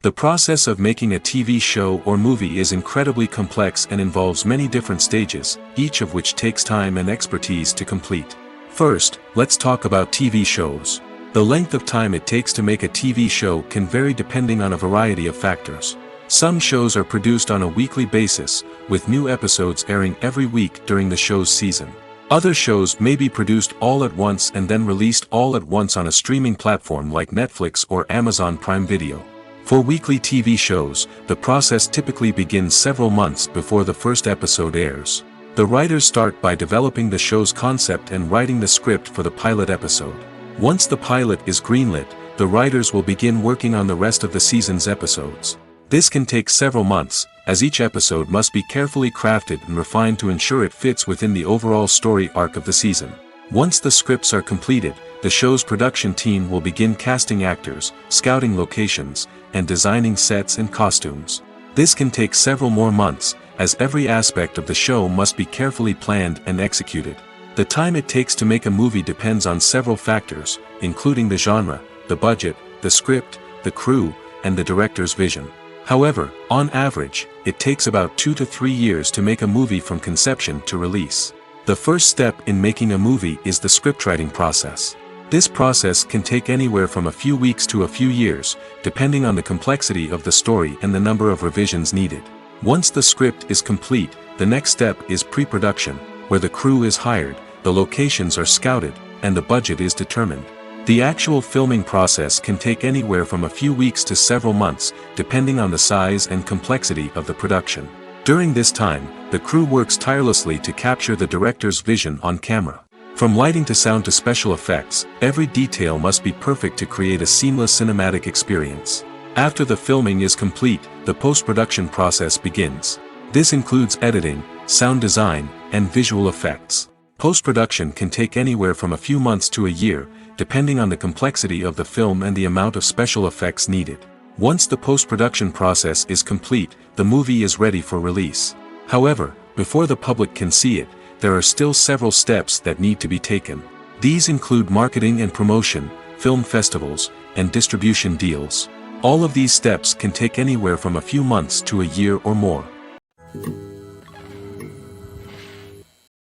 The process of making a TV show or movie is incredibly complex and involves many different stages, each of which takes time and expertise to complete. First, let's talk about TV shows. The length of time it takes to make a TV show can vary depending on a variety of factors. Some shows are produced on a weekly basis, with new episodes airing every week during the show's season. Other shows may be produced all at once and then released all at once on a streaming platform like Netflix or Amazon Prime Video. For weekly TV shows, the process typically begins several months before the first episode airs. The writers start by developing the show's concept and writing the script for the pilot episode. Once the pilot is greenlit, the writers will begin working on the rest of the season's episodes. This can take several months, as each episode must be carefully crafted and refined to ensure it fits within the overall story arc of the season. Once the scripts are completed, the show's production team will begin casting actors, scouting locations, and designing sets and costumes. This can take several more months, as every aspect of the show must be carefully planned and executed. The time it takes to make a movie depends on several factors, including the genre, the budget, the script, the crew, and the director's vision. However, on average, it takes about 2 to 3 years to make a movie from conception to release. The first step in making a movie is the scriptwriting process. This process can take anywhere from a few weeks to a few years, depending on the complexity of the story and the number of revisions needed. Once the script is complete, the next step is pre-production, where the crew is hired, the locations are scouted, and the budget is determined. The actual filming process can take anywhere from a few weeks to several months, depending on the size and complexity of the production. During this time, the crew works tirelessly to capture the director's vision on camera. From lighting to sound to special effects, every detail must be perfect to create a seamless cinematic experience. After the filming is complete, the post-production process begins. This includes editing, sound design, and visual effects. Post-production can take anywhere from a few months to a year, depending on the complexity of the film and the amount of special effects needed. Once the post-production process is complete, the movie is ready for release. However, before the public can see it, there are still several steps that need to be taken. These include marketing and promotion, film festivals, and distribution deals. All of these steps can take anywhere from a few months to a year or more.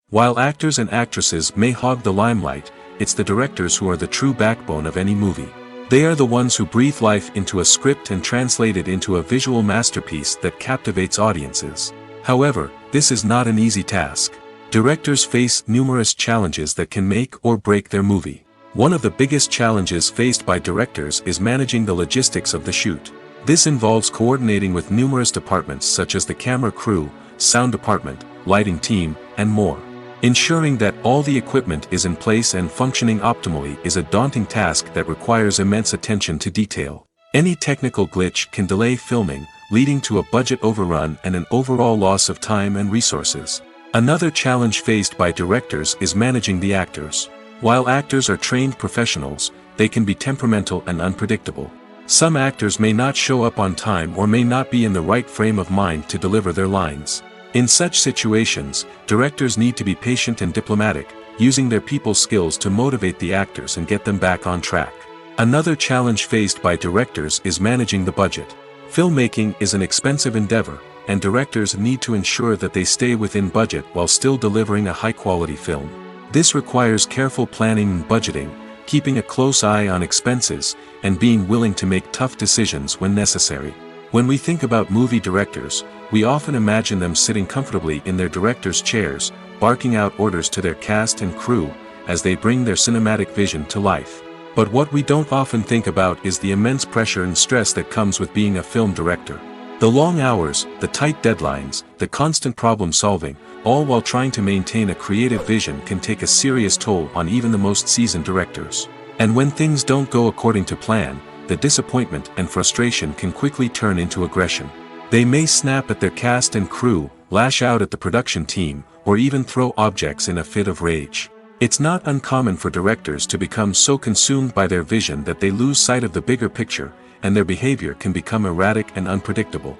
While actors and actresses may hog the limelight, it's the directors who are the true backbone of any movie. They are the ones who breathe life into a script and translate it into a visual masterpiece that captivates audiences. However, this is not an easy task. Directors face numerous challenges that can make or break their movie. One of the biggest challenges faced by directors is managing the logistics of the shoot. This involves coordinating with numerous departments such as the camera crew, sound department, lighting team, and more. Ensuring that all the equipment is in place and functioning optimally is a daunting task that requires immense attention to detail. Any technical glitch can delay filming, leading to a budget overrun and an overall loss of time and resources. Another challenge faced by directors is managing the actors. While actors are trained professionals, they can be temperamental and unpredictable. Some actors may not show up on time or may not be in the right frame of mind to deliver their lines. In such situations, directors need to be patient and diplomatic, using their people skills to motivate the actors and get them back on track. Another challenge faced by directors is managing the budget. Filmmaking is an expensive endeavor, and directors need to ensure that they stay within budget while still delivering a high-quality film. This requires careful planning and budgeting, keeping a close eye on expenses, and being willing to make tough decisions when necessary. When we think about movie directors, we often imagine them sitting comfortably in their director's chairs, barking out orders to their cast and crew, as they bring their cinematic vision to life. But what we don't often think about is the immense pressure and stress that comes with being a film director. The long hours, the tight deadlines, the constant problem solving, all while trying to maintain a creative vision can take a serious toll on even the most seasoned directors. And when things don't go according to plan, the disappointment and frustration can quickly turn into aggression. They may snap at their cast and crew, lash out at the production team, or even throw objects in a fit of rage. It's not uncommon for directors to become so consumed by their vision that they lose sight of the bigger picture, and their behavior can become erratic and unpredictable.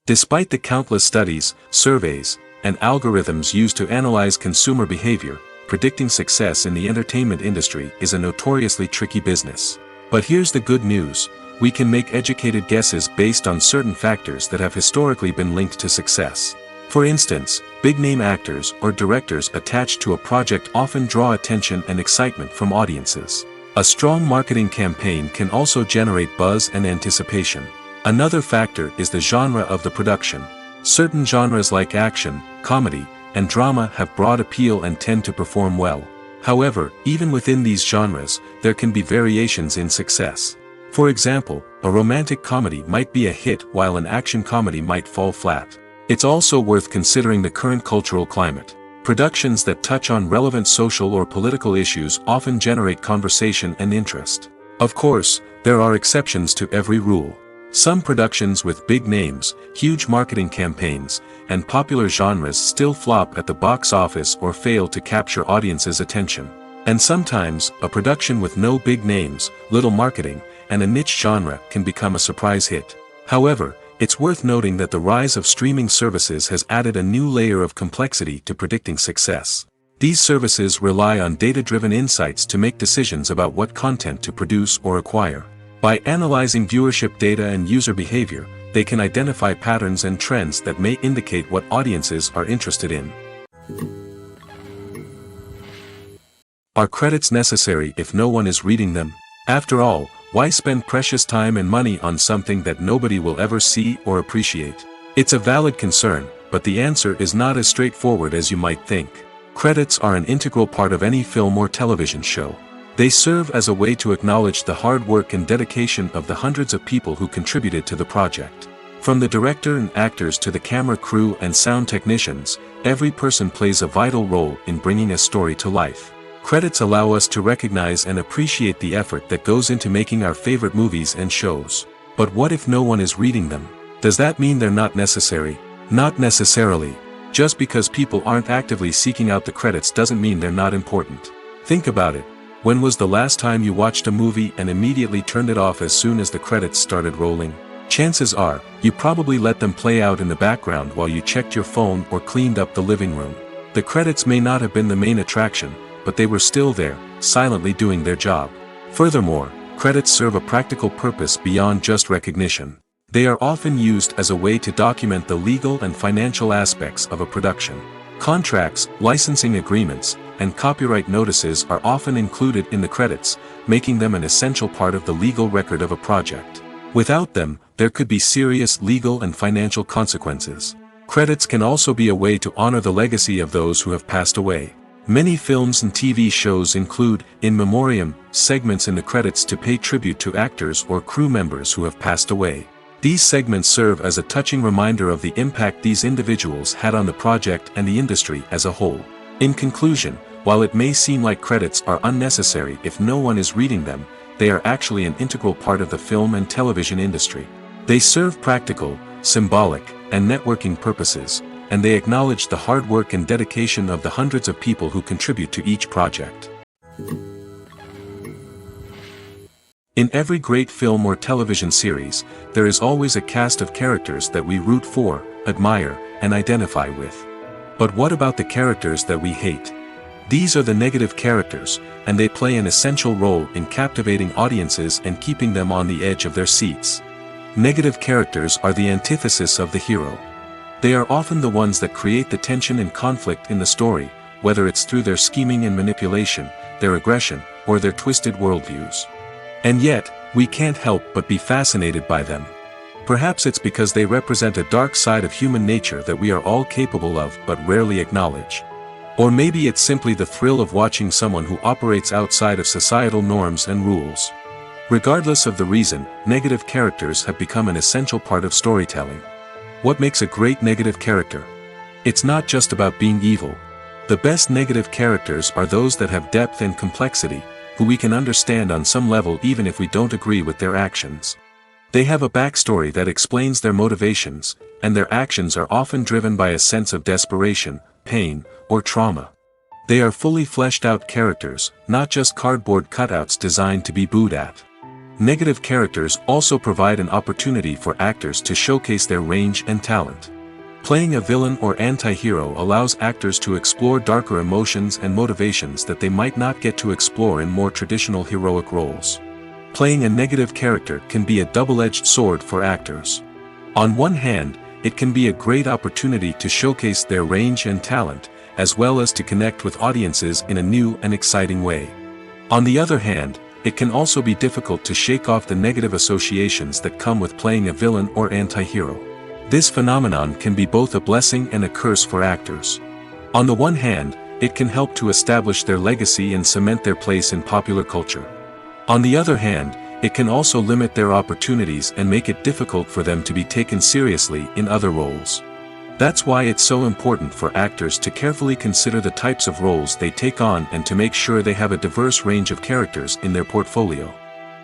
Despite the countless studies, surveys, and algorithms used to analyze consumer behavior, predicting success in the entertainment industry is a notoriously tricky business. But here's the good news: we can make educated guesses based on certain factors that have historically been linked to success. For instance, big-name actors or directors attached to a project often draw attention and excitement from audiences. A strong marketing campaign can also generate buzz and anticipation. Another factor is the genre of the production. Certain genres like action, comedy, and drama have broad appeal and tend to perform well. However, even within these genres, there can be variations in success. For example, a romantic comedy might be a hit while an action comedy might fall flat. It's also worth considering the current cultural climate. Productions that touch on relevant social or political issues often generate conversation and interest. Of course, there are exceptions to every rule. Some productions with big names, huge marketing campaigns, and popular genres still flop at the box office or fail to capture audiences' attention. And sometimes, a production with no big names, little marketing, and a niche genre can become a surprise hit. However, it's worth noting that the rise of streaming services has added a new layer of complexity to predicting success. These services rely on data-driven insights to make decisions about what content to produce or acquire. By analyzing viewership data and user behavior, they can identify patterns and trends that may indicate what audiences are interested in. Are credits necessary if no one is reading them? After all, why spend precious time and money on something that nobody will ever see or appreciate? It's a valid concern, but the answer is not as straightforward as you might think. Credits are an integral part of any film or television show. They serve as a way to acknowledge the hard work and dedication of the hundreds of people who contributed to the project. From the director and actors to the camera crew and sound technicians, every person plays a vital role in bringing a story to life. Credits allow us to recognize and appreciate the effort that goes into making our favorite movies and shows. But what if no one is reading them? Does that mean they're not necessary? Not necessarily. Just because people aren't actively seeking out the credits doesn't mean they're not important. Think about it. When was the last time you watched a movie and immediately turned it off as soon as the credits started rolling? Chances are, you probably let them play out in the background while you checked your phone or cleaned up the living room. The credits may not have been the main attraction, but they were still there, silently doing their job. Furthermore, credits serve a practical purpose beyond just recognition. They are often used as a way to document the legal and financial aspects of a production. Contracts, licensing agreements, and copyright notices are often included in the credits, making them an essential part of the legal record of a project. Without them, there could be serious legal and financial consequences. Credits can also be a way to honor the legacy of those who have passed away. Many films and TV shows include, in memoriam, segments in the credits to pay tribute to actors or crew members who have passed away. These segments serve as a touching reminder of the impact these individuals had on the project and the industry as a whole. In conclusion, while it may seem like credits are unnecessary if no one is reading them, they are actually an integral part of the film and television industry. They serve practical, symbolic, and networking purposes, and they acknowledge the hard work and dedication of the hundreds of people who contribute to each project. In every great film or television series, there is always a cast of characters that we root for, admire, and identify with. But what about the characters that we hate? These are the negative characters, and they play an essential role in captivating audiences and keeping them on the edge of their seats. Negative characters are the antithesis of the hero. They are often the ones that create the tension and conflict in the story, whether it's through their scheming and manipulation, their aggression, or their twisted worldviews. And yet, we can't help but be fascinated by them. Perhaps it's because they represent a dark side of human nature that we are all capable of but rarely acknowledge. Or maybe it's simply the thrill of watching someone who operates outside of societal norms and rules. Regardless of the reason, negative characters have become an essential part of storytelling. What makes a great negative character? It's not just about being evil. The best negative characters are those that have depth and complexity, who we can understand on some level even if we don't agree with their actions. They have a backstory that explains their motivations, and their actions are often driven by a sense of desperation, pain, or trauma. They are fully fleshed out characters, not just cardboard cutouts designed to be booed at. Negative characters also provide an opportunity for actors to showcase their range and talent. Playing a villain or anti-hero allows actors to explore darker emotions and motivations that they might not get to explore in more traditional heroic roles. Playing a negative character can be a double-edged sword for actors. On one hand, it can be a great opportunity to showcase their range and talent, as well as to connect with audiences in a new and exciting way. On the other hand, it can also be difficult to shake off the negative associations that come with playing a villain or anti-hero. This phenomenon can be both a blessing and a curse for actors. On the one hand, it can help to establish their legacy and cement their place in popular culture. On the other hand, it can also limit their opportunities and make it difficult for them to be taken seriously in other roles. That's why it's so important for actors to carefully consider the types of roles they take on and to make sure they have a diverse range of characters in their portfolio.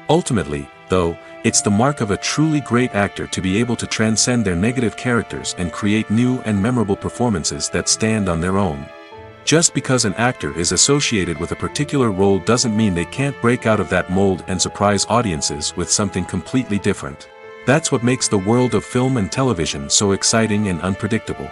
Ultimately, though, it's the mark of a truly great actor to be able to transcend their negative characters and create new and memorable performances that stand on their own. Just because an actor is associated with a particular role doesn't mean they can't break out of that mold and surprise audiences with something completely different. That's what makes the world of film and television so exciting and unpredictable.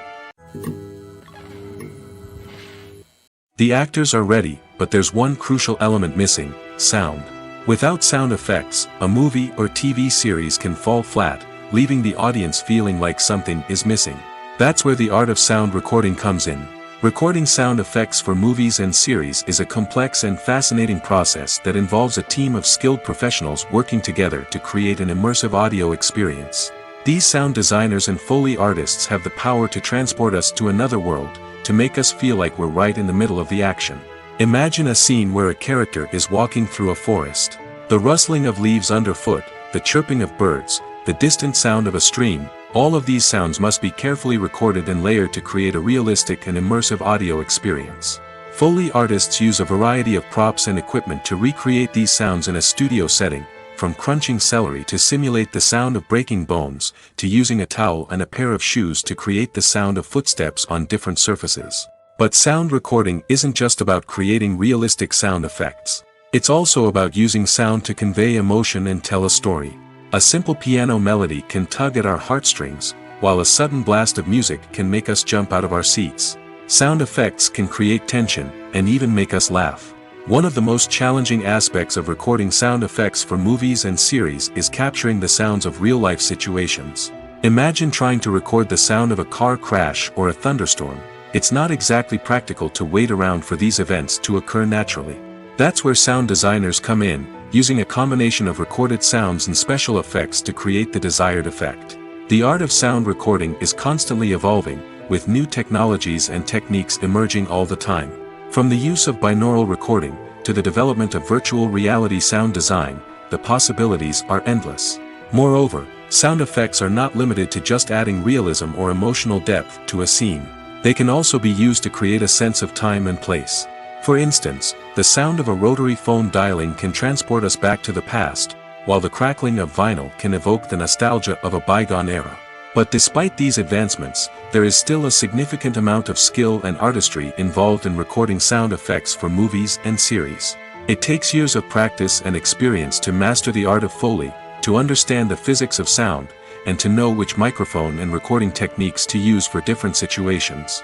The actors are ready, but there's one crucial element missing: sound. Without sound effects, a movie or TV series can fall flat, leaving the audience feeling like something is missing. That's where the art of sound recording comes in. Recording sound effects for movies and series is a complex and fascinating process that involves a team of skilled professionals working together to create an immersive audio experience. These sound designers and Foley artists have the power to transport us to another world, to make us feel like we're right in the middle of the action. Imagine a scene where a character is walking through a forest. The rustling of leaves underfoot, the chirping of birds, the distant sound of a stream, all of these sounds must be carefully recorded and layered to create a realistic and immersive audio experience. Foley artists use a variety of props and equipment to recreate these sounds in a studio setting, from crunching celery to simulate the sound of breaking bones, to using a towel and a pair of shoes to create the sound of footsteps on different surfaces. But sound recording isn't just about creating realistic sound effects. It's also about using sound to convey emotion and tell a story. A simple piano melody can tug at our heartstrings, while a sudden blast of music can make us jump out of our seats. Sound effects can create tension, and even make us laugh. One of the most challenging aspects of recording sound effects for movies and series is capturing the sounds of real-life situations. Imagine trying to record the sound of a car crash or a thunderstorm. It's not exactly practical to wait around for these events to occur naturally. That's where sound designers come in, using a combination of recorded sounds and special effects to create the desired effect. The art of sound recording is constantly evolving, with new technologies and techniques emerging all the time. From the use of binaural recording, to the development of virtual reality sound design, the possibilities are endless. Moreover, sound effects are not limited to just adding realism or emotional depth to a scene. They can also be used to create a sense of time and place. For instance, the sound of a rotary phone dialing can transport us back to the past, while the crackling of vinyl can evoke the nostalgia of a bygone era. But despite these advancements, there is still a significant amount of skill and artistry involved in recording sound effects for movies and series. It takes years of practice and experience to master the art of Foley, to understand the physics of sound, and to know which microphone and recording techniques to use for different situations.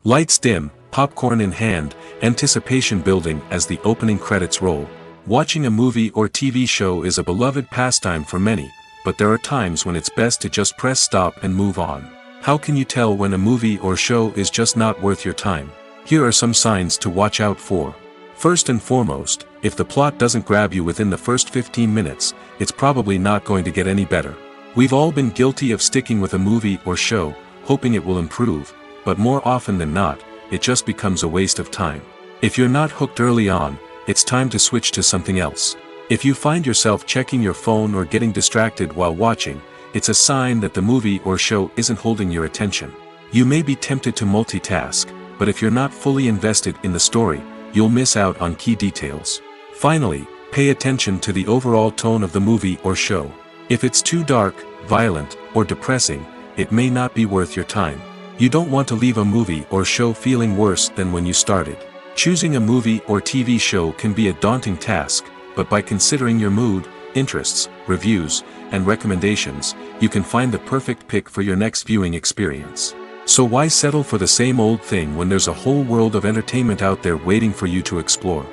Lights dim, popcorn in hand, anticipation building as the opening credits roll. Watching a movie or TV show is a beloved pastime for many, but there are times when it's best to just press stop and move on. How can you tell when a movie or show is just not worth your time? Here are some signs to watch out for. First and foremost, if the plot doesn't grab you within the first 15 minutes, it's probably not going to get any better. We've all been guilty of sticking with a movie or show, hoping it will improve, but more often than not, it just becomes a waste of time. If you're not hooked early on, it's time to switch to something else. If you find yourself checking your phone or getting distracted while watching, it's a sign that the movie or show isn't holding your attention. You may be tempted to multitask, but if you're not fully invested in the story, you'll miss out on key details. Finally, pay attention to the overall tone of the movie or show. If it's too dark, violent, or depressing, it may not be worth your time. You don't want to leave a movie or show feeling worse than when you started. Choosing a movie or TV show can be a daunting task, but by considering your mood, interests, reviews, and recommendations, you can find the perfect pick for your next viewing experience. So why settle for the same old thing when there's a whole world of entertainment out there waiting for you to explore?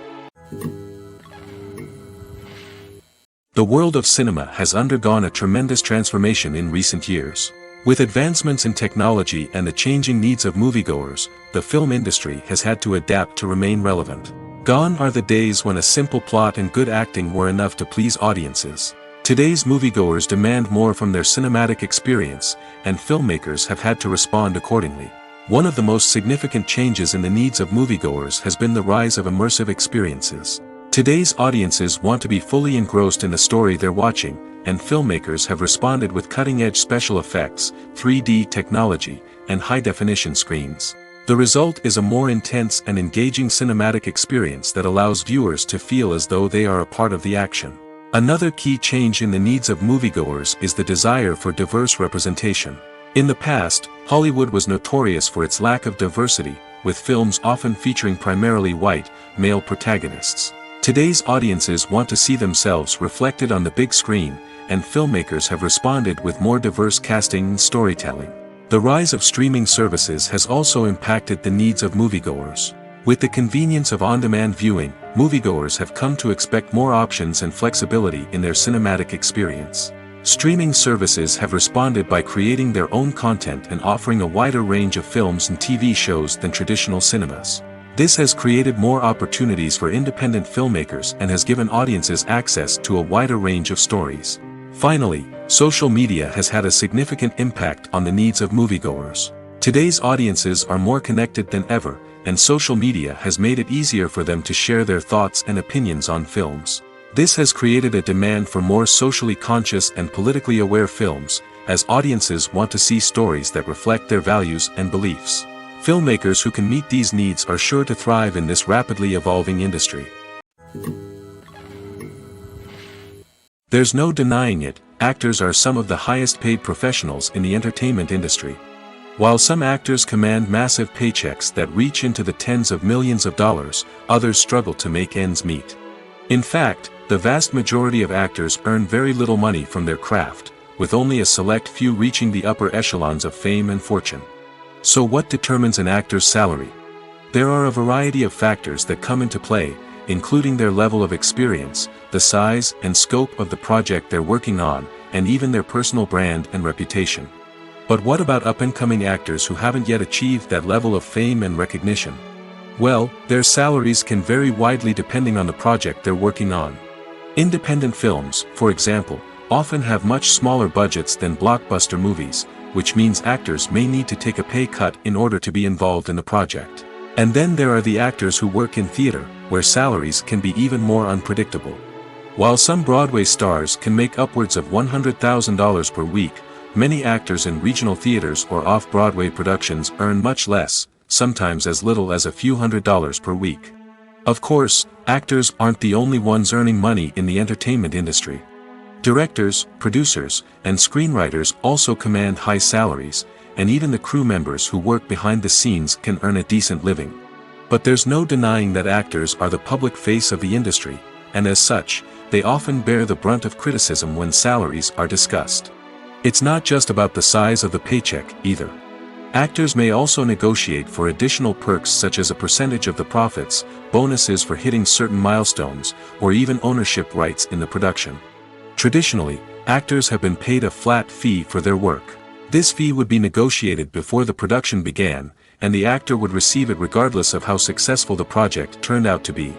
The world of cinema has undergone a tremendous transformation in recent years. With advancements in technology and the changing needs of moviegoers, the film industry has had to adapt to remain relevant. Gone are the days when a simple plot and good acting were enough to please audiences. Today's moviegoers demand more from their cinematic experience, and filmmakers have had to respond accordingly. One of the most significant changes in the needs of moviegoers has been the rise of immersive experiences. Today's audiences want to be fully engrossed in the story they're watching, and filmmakers have responded with cutting-edge special effects, 3D technology, and high-definition screens. The result is a more intense and engaging cinematic experience that allows viewers to feel as though they are a part of the action. Another key change in the needs of moviegoers is the desire for diverse representation. In the past, Hollywood was notorious for its lack of diversity, with films often featuring primarily white, male protagonists. Today's audiences want to see themselves reflected on the big screen, and filmmakers have responded with more diverse casting and storytelling. The rise of streaming services has also impacted the needs of moviegoers. With the convenience of on-demand viewing, moviegoers have come to expect more options and flexibility in their cinematic experience. Streaming services have responded by creating their own content and offering a wider range of films and TV shows than traditional cinemas. This has created more opportunities for independent filmmakers and has given audiences access to a wider range of stories. Finally, social media has had a significant impact on the needs of moviegoers. Today's audiences are more connected than ever, and social media has made it easier for them to share their thoughts and opinions on films. This has created a demand for more socially conscious and politically aware films, as audiences want to see stories that reflect their values and beliefs. Filmmakers who can meet these needs are sure to thrive in this rapidly evolving industry. There's no denying it, actors are some of the highest paid professionals in the entertainment industry. While some actors command massive paychecks that reach into the tens of millions of dollars, others struggle to make ends meet. In fact, the vast majority of actors earn very little money from their craft, with only a select few reaching the upper echelons of fame and fortune. So what determines an actor's salary? There are a variety of factors that come into play, including their level of experience, the size and scope of the project they're working on, and even their personal brand and reputation. But what about up-and-coming actors who haven't yet achieved that level of fame and recognition? Well, their salaries can vary widely depending on the project they're working on. Independent films, for example, often have much smaller budgets than blockbuster movies, which means actors may need to take a pay cut in order to be involved in the project. And then there are the actors who work in theater, where salaries can be even more unpredictable. While some Broadway stars can make upwards of $100,000 per week, many actors in regional theaters or off-Broadway productions earn much less, sometimes as little as a few $100s per week. Of course, actors aren't the only ones earning money in the entertainment industry. Directors, producers, and screenwriters also command high salaries, and even the crew members who work behind the scenes can earn a decent living. But there's no denying that actors are the public face of the industry, and as such, they often bear the brunt of criticism when salaries are discussed. It's not just about the size of the paycheck, either. Actors may also negotiate for additional perks such as a percentage of the profits, bonuses for hitting certain milestones, or even ownership rights in the production. Traditionally, actors have been paid a flat fee for their work. This fee would be negotiated before the production began, and the actor would receive it regardless of how successful the project turned out to be.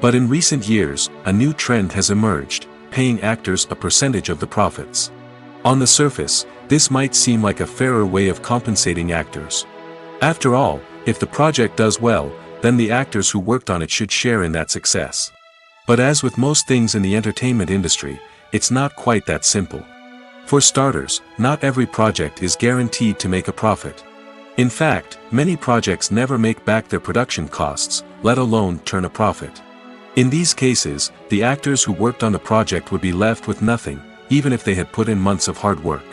But in recent years, a new trend has emerged, paying actors a percentage of the profits. On the surface, this might seem like a fairer way of compensating actors. After all, if the project does well, then the actors who worked on it should share in that success. But as with most things in the entertainment industry, it's not quite that simple. For starters, not every project is guaranteed to make a profit. In fact, many projects never make back their production costs, let alone turn a profit. In these cases, the actors who worked on the project would be left with nothing, even if they had put in months of hard work.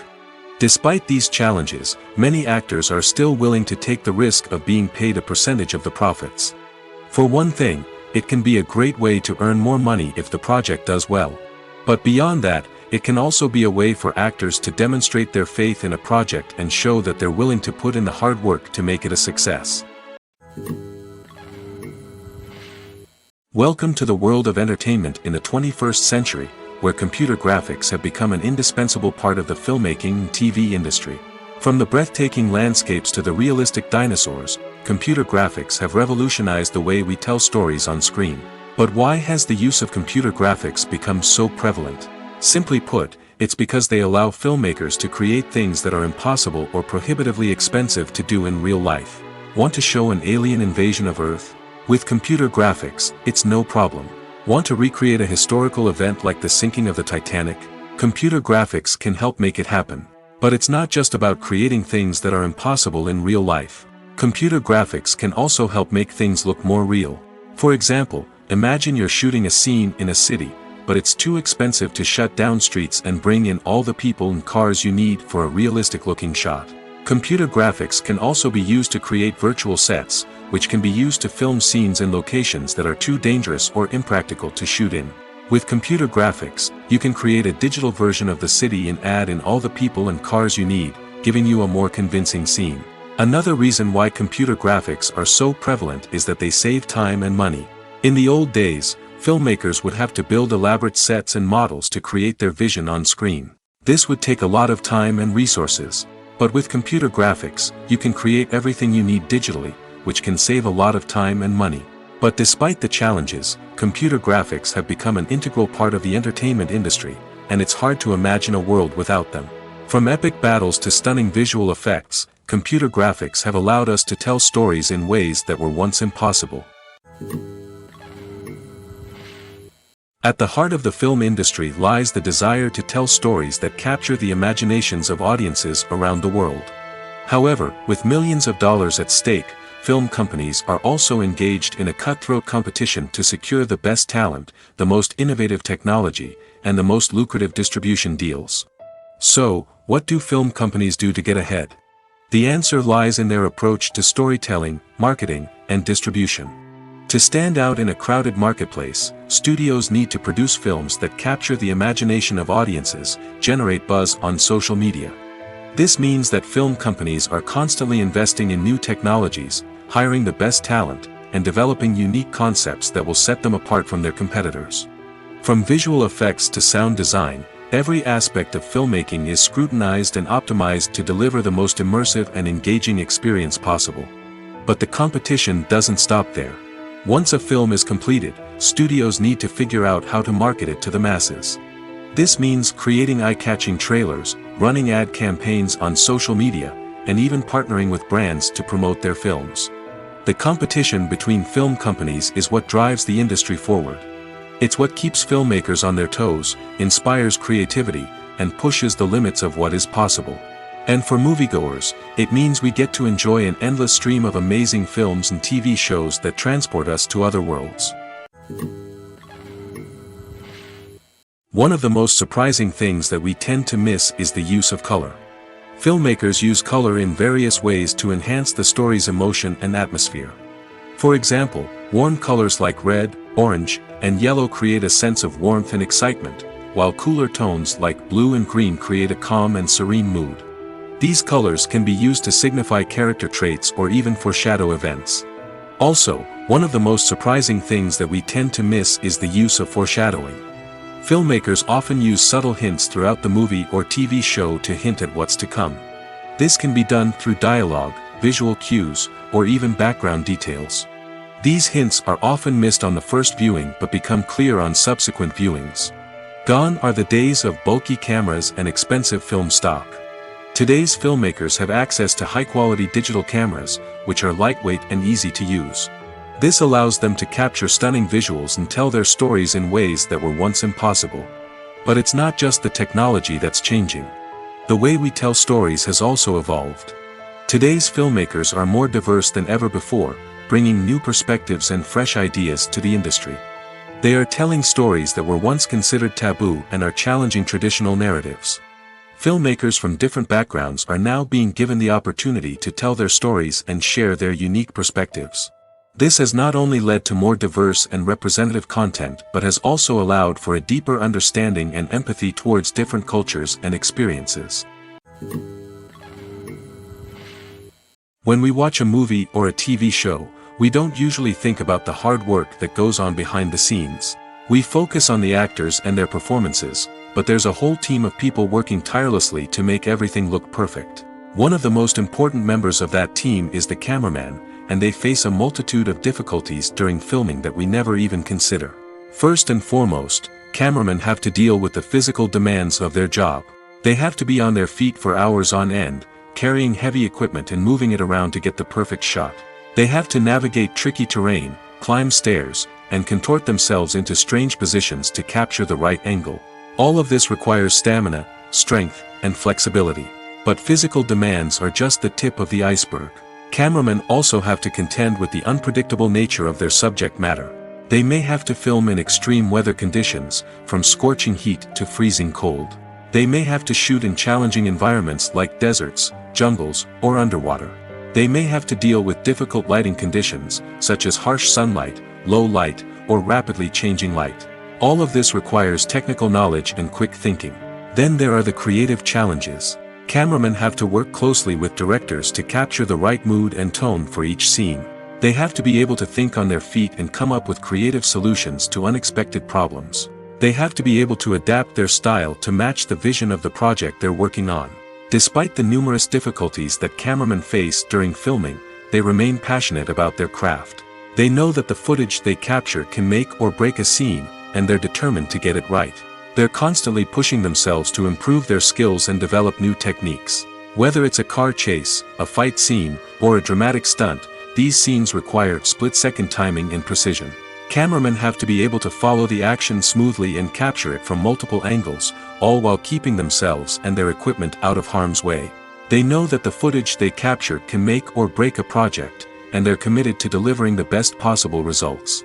Despite these challenges, many actors are still willing to take the risk of being paid a percentage of the profits. For one thing, it can be a great way to earn more money if the project does well. But beyond that, it can also be a way for actors to demonstrate their faith in a project and show that they're willing to put in the hard work to make it a success. Welcome to the world of entertainment in the 21st century, where computer graphics have become an indispensable part of the filmmaking and TV industry. From the breathtaking landscapes to the realistic dinosaurs, computer graphics have revolutionized the way we tell stories on screen. But why has the use of computer graphics become so prevalent? Simply put, it's because they allow filmmakers to create things that are impossible or prohibitively expensive to do in real life. Want to show an alien invasion of Earth? With computer graphics, it's no problem. Want to recreate a historical event like the sinking of the Titanic? Computer graphics can help make it happen. But it's not just about creating things that are impossible in real life. Computer graphics can also help make things look more real. For example, imagine you're shooting a scene in a city, but it's too expensive to shut down streets and bring in all the people and cars you need for a realistic-looking shot. Computer graphics can also be used to create virtual sets, which can be used to film scenes in locations that are too dangerous or impractical to shoot in. With computer graphics, you can create a digital version of the city and add in all the people and cars you need, giving you a more convincing scene. Another reason why computer graphics are so prevalent is that they save time and money. In the old days, filmmakers would have to build elaborate sets and models to create their vision on screen. This would take a lot of time and resources. But with computer graphics, you can create everything you need digitally, which can save a lot of time and money. But despite the challenges, computer graphics have become an integral part of the entertainment industry, and it's hard to imagine a world without them. From epic battles to stunning visual effects, computer graphics have allowed us to tell stories in ways that were once impossible. At the heart of the film industry lies the desire to tell stories that capture the imaginations of audiences around the world. However, with millions of dollars at stake, film companies are also engaged in a cutthroat competition to secure the best talent, the most innovative technology, and the most lucrative distribution deals. So, what do film companies do to get ahead? The answer lies in their approach to storytelling, marketing, and distribution. To stand out in a crowded marketplace, studios need to produce films that capture the imagination of audiences, generate buzz on social media. This means that film companies are constantly investing in new technologies, hiring the best talent, and developing unique concepts that will set them apart from their competitors. From visual effects to sound design, every aspect of filmmaking is scrutinized and optimized to deliver the most immersive and engaging experience possible. But the competition doesn't stop there. Once a film is completed, studios need to figure out how to market it to the masses. This means creating eye-catching trailers, running ad campaigns on social media, and even partnering with brands to promote their films. The competition between film companies is what drives the industry forward. It's what keeps filmmakers on their toes, inspires creativity, and pushes the limits of what is possible. And for moviegoers, it means we get to enjoy an endless stream of amazing films and TV shows that transport us to other worlds. One of the most surprising things that we tend to miss is the use of color. Filmmakers use color in various ways to enhance the story's emotion and atmosphere. For example, warm colors like red, orange, and yellow create a sense of warmth and excitement, while cooler tones like blue and green create a calm and serene mood. These colors can be used to signify character traits or even foreshadow events. Also, one of the most surprising things that we tend to miss is the use of foreshadowing. Filmmakers often use subtle hints throughout the movie or TV show to hint at what's to come. This can be done through dialogue, visual cues, or even background details. These hints are often missed on the first viewing but become clear on subsequent viewings. Gone are the days of bulky cameras and expensive film stock. Today's filmmakers have access to high-quality digital cameras, which are lightweight and easy to use. This allows them to capture stunning visuals and tell their stories in ways that were once impossible. But it's not just the technology that's changing. The way we tell stories has also evolved. Today's filmmakers are more diverse than ever before, bringing new perspectives and fresh ideas to the industry. They are telling stories that were once considered taboo and are challenging traditional narratives. Filmmakers from different backgrounds are now being given the opportunity to tell their stories and share their unique perspectives. This has not only led to more diverse and representative content but has also allowed for a deeper understanding and empathy towards different cultures and experiences. When we watch a movie or a TV show, we don't usually think about the hard work that goes on behind the scenes. We focus on the actors and their performances, but there's a whole team of people working tirelessly to make everything look perfect. One of the most important members of that team is the cameraman, and they face a multitude of difficulties during filming that we never even consider. First and foremost, cameramen have to deal with the physical demands of their job. They have to be on their feet for hours on end, carrying heavy equipment and moving it around to get the perfect shot. They have to navigate tricky terrain, climb stairs, and contort themselves into strange positions to capture the right angle. All of this requires stamina, strength, and flexibility. But physical demands are just the tip of the iceberg. Cameramen also have to contend with the unpredictable nature of their subject matter. They may have to film in extreme weather conditions, from scorching heat to freezing cold. They may have to shoot in challenging environments like deserts, jungles, or underwater. They may have to deal with difficult lighting conditions, such as harsh sunlight, low light, or rapidly changing light. All of this requires technical knowledge and quick thinking. Then there are the creative challenges. Cameramen have to work closely with directors to capture the right mood and tone for each scene. They have to be able to think on their feet and come up with creative solutions to unexpected problems. They have to be able to adapt their style to match the vision of the project they're working on. Despite the numerous difficulties that cameramen face during filming, they remain passionate about their craft. They know that the footage they capture can make or break a scene, and they're determined to get it right. They're constantly pushing themselves to improve their skills and develop new techniques. Whether it's a car chase, a fight scene, or a dramatic stunt, these scenes require split-second timing and precision. Cameramen have to be able to follow the action smoothly and capture it from multiple angles, all while keeping themselves and their equipment out of harm's way. They know that the footage they capture can make or break a project, and they're committed to delivering the best possible results.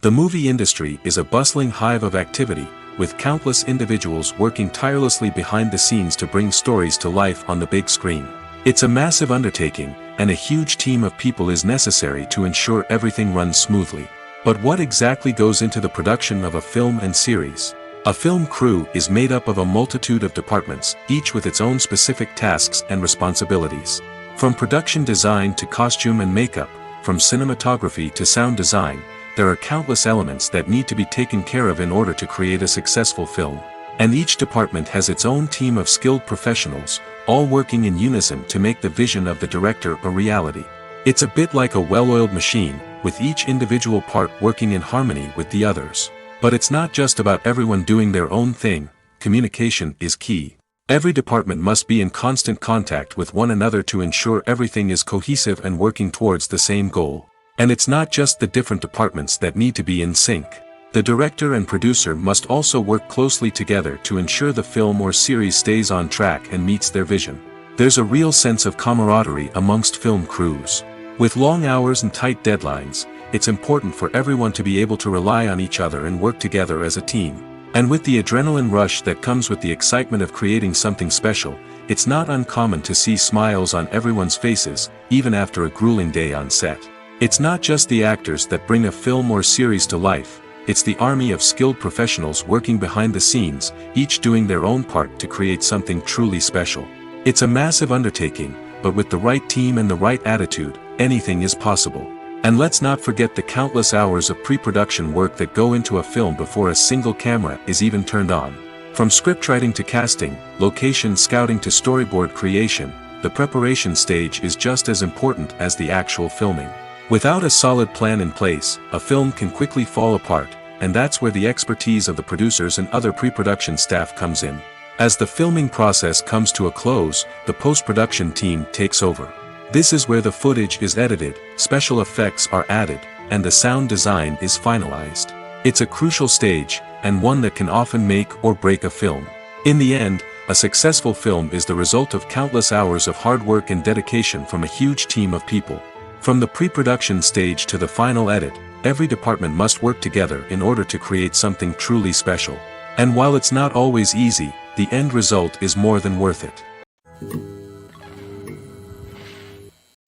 The movie industry is a bustling hive of activity, with countless individuals working tirelessly behind the scenes to bring stories to life on the big screen. It's a massive undertaking, and a huge team of people is necessary to ensure everything runs smoothly. But what exactly goes into the production of a film and series? A film crew is made up of a multitude of departments, each with its own specific tasks and responsibilities. From production design to costume and makeup, from cinematography to sound design, there are countless elements that need to be taken care of in order to create a successful film. And each department has its own team of skilled professionals, all working in unison to make the vision of the director a reality. It's a bit like a well-oiled machine, with each individual part working in harmony with the others. But it's not just about everyone doing their own thing. Communication is key. Every department must be in constant contact with one another to ensure everything is cohesive and working towards the same goal. And it's not just the different departments that need to be in sync. The director and producer must also work closely together to ensure the film or series stays on track and meets their vision. There's a real sense of camaraderie amongst film crews. With long hours and tight deadlines, it's important for everyone to be able to rely on each other and work together as a team. And with the adrenaline rush that comes with the excitement of creating something special, it's not uncommon to see smiles on everyone's faces, even after a grueling day on set. It's not just the actors that bring a film or series to life. It's the army of skilled professionals working behind the scenes, each doing their own part to create something truly special. It's a massive undertaking, but with the right team and the right attitude, anything is possible. And let's not forget the countless hours of pre-production work that go into a film before a single camera is even turned on. From scriptwriting to casting, location scouting to storyboard creation, the preparation stage is just as important as the actual filming. Without a solid plan in place, a film can quickly fall apart, and that's where the expertise of the producers and other pre-production staff comes in. As the filming process comes to a close, the post-production team takes over. This is where the footage is edited, special effects are added, and the sound design is finalized. It's a crucial stage, and one that can often make or break a film. In the end, a successful film is the result of countless hours of hard work and dedication from a huge team of people. From the pre-production stage to the final edit, every department must work together in order to create something truly special. And while it's not always easy, the end result is more than worth it.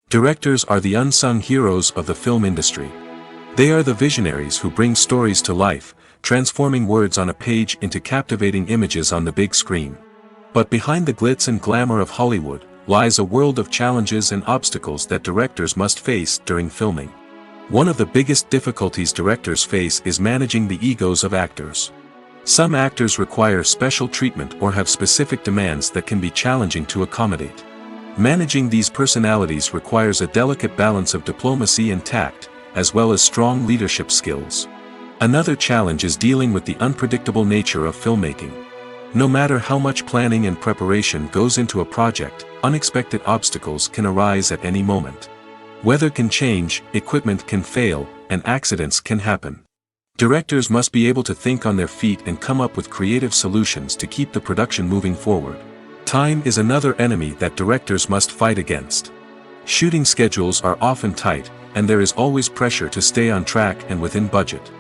Directors are the unsung heroes of the film industry. They are the visionaries who bring stories to life, transforming words on a page into captivating images on the big screen. But behind the glitz and glamour of Hollywood, lies a world of challenges and obstacles that directors must face during filming. One of the biggest difficulties directors face is managing the egos of actors. Some actors require special treatment or have specific demands that can be challenging to accommodate. Managing these personalities requires a delicate balance of diplomacy and tact, as well as strong leadership skills. Another challenge is dealing with the unpredictable nature of filmmaking. No matter how much planning and preparation goes into a project, unexpected obstacles can arise at any moment. Weather can change, equipment can fail, and accidents can happen. Directors must be able to think on their feet and come up with creative solutions to keep the production moving forward. Time is another enemy that directors must fight against. Shooting schedules are often tight, and there is always pressure to stay on track and within budget.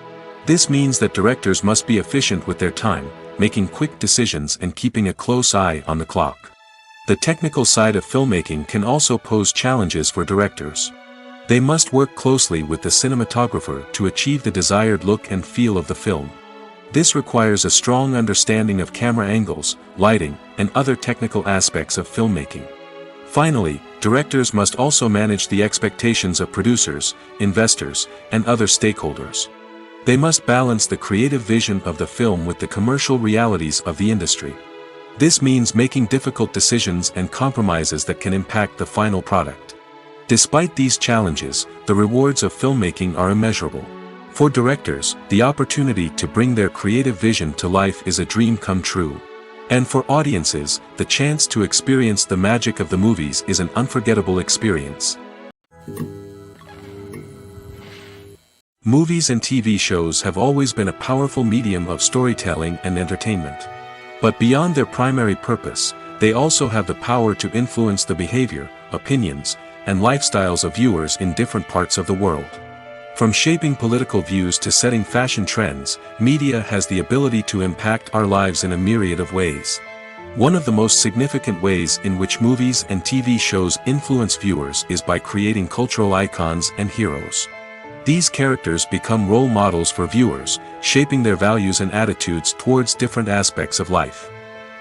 This means that directors must be efficient with their time, making quick decisions and keeping a close eye on the clock. The technical side of filmmaking can also pose challenges for directors. They must work closely with the cinematographer to achieve the desired look and feel of the film. This requires a strong understanding of camera angles, lighting, and other technical aspects of filmmaking. Finally, directors must also manage the expectations of producers, investors, and other stakeholders. They must balance the creative vision of the film with the commercial realities of the industry. This means making difficult decisions and compromises that can impact the final product. Despite these challenges, the rewards of filmmaking are immeasurable. For directors, the opportunity to bring their creative vision to life is a dream come true. And for audiences, the chance to experience the magic of the movies is an unforgettable experience. Movies and TV shows have always been a powerful medium of storytelling and entertainment. But beyond their primary purpose, they also have the power to influence the behavior, opinions, and lifestyles of viewers in different parts of the world. From shaping political views to setting fashion trends, media has the ability to impact our lives in a myriad of ways. One of the most significant ways in which movies and TV shows influence viewers is by creating cultural icons and heroes. These characters become role models for viewers, shaping their values and attitudes towards different aspects of life.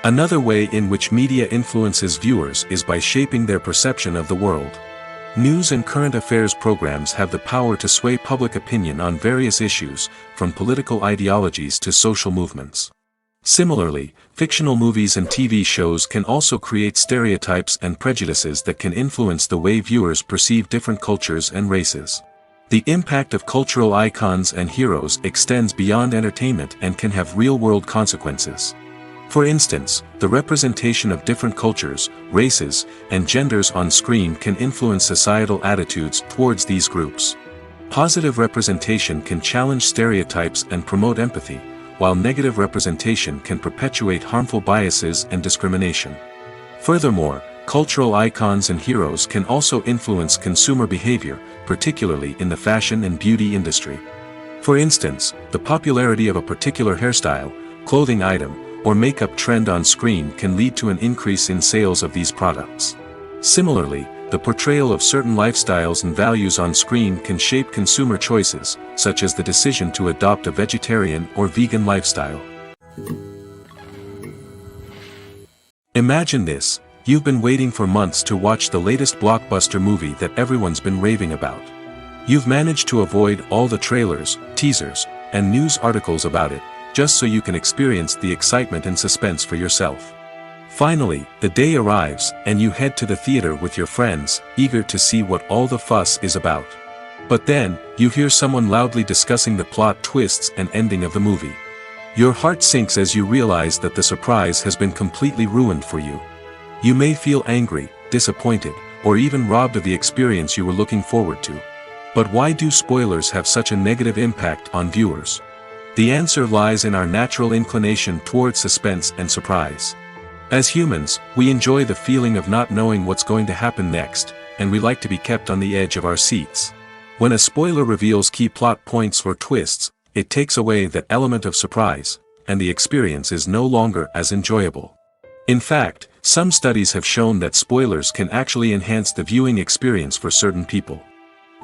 Another way in which media influences viewers is by shaping their perception of the world. News and current affairs programs have the power to sway public opinion on various issues, from political ideologies to social movements. Similarly, fictional movies and TV shows can also create stereotypes and prejudices that can influence the way viewers perceive different cultures and races. The impact of cultural icons and heroes extends beyond entertainment and can have real-world consequences. For instance, the representation of different cultures, races, and genders on screen can influence societal attitudes towards these groups. Positive representation can challenge stereotypes and promote empathy, while negative representation can perpetuate harmful biases and discrimination. Furthermore, cultural icons and heroes can also influence consumer behavior, particularly in the fashion and beauty industry. For instance, the popularity of a particular hairstyle, clothing item, or makeup trend on screen can lead to an increase in sales of these products. Similarly, the portrayal of certain lifestyles and values on screen can shape consumer choices, such as the decision to adopt a vegetarian or vegan lifestyle. Imagine this: you've been waiting for months to watch the latest blockbuster movie that everyone's been raving about. You've managed to avoid all the trailers, teasers, and news articles about it, just so you can experience the excitement and suspense for yourself. Finally, the day arrives, and you head to the theater with your friends, eager to see what all the fuss is about. But then, you hear someone loudly discussing the plot twists and ending of the movie. Your heart sinks as you realize that the surprise has been completely ruined for you. You may feel angry, disappointed, or even robbed of the experience you were looking forward to. But why do spoilers have such a negative impact on viewers? The answer lies in our natural inclination towards suspense and surprise. As humans, we enjoy the feeling of not knowing what's going to happen next, and we like to be kept on the edge of our seats. When a spoiler reveals key plot points or twists, it takes away that element of surprise, and the experience is no longer as enjoyable. In fact, some studies have shown that spoilers can actually enhance the viewing experience for certain people.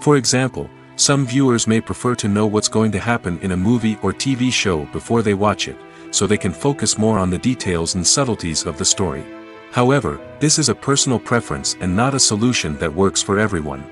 For example, some viewers may prefer to know what's going to happen in a movie or TV show before they watch it, so they can focus more on the details and subtleties of the story. However, this is a personal preference and not a solution that works for everyone.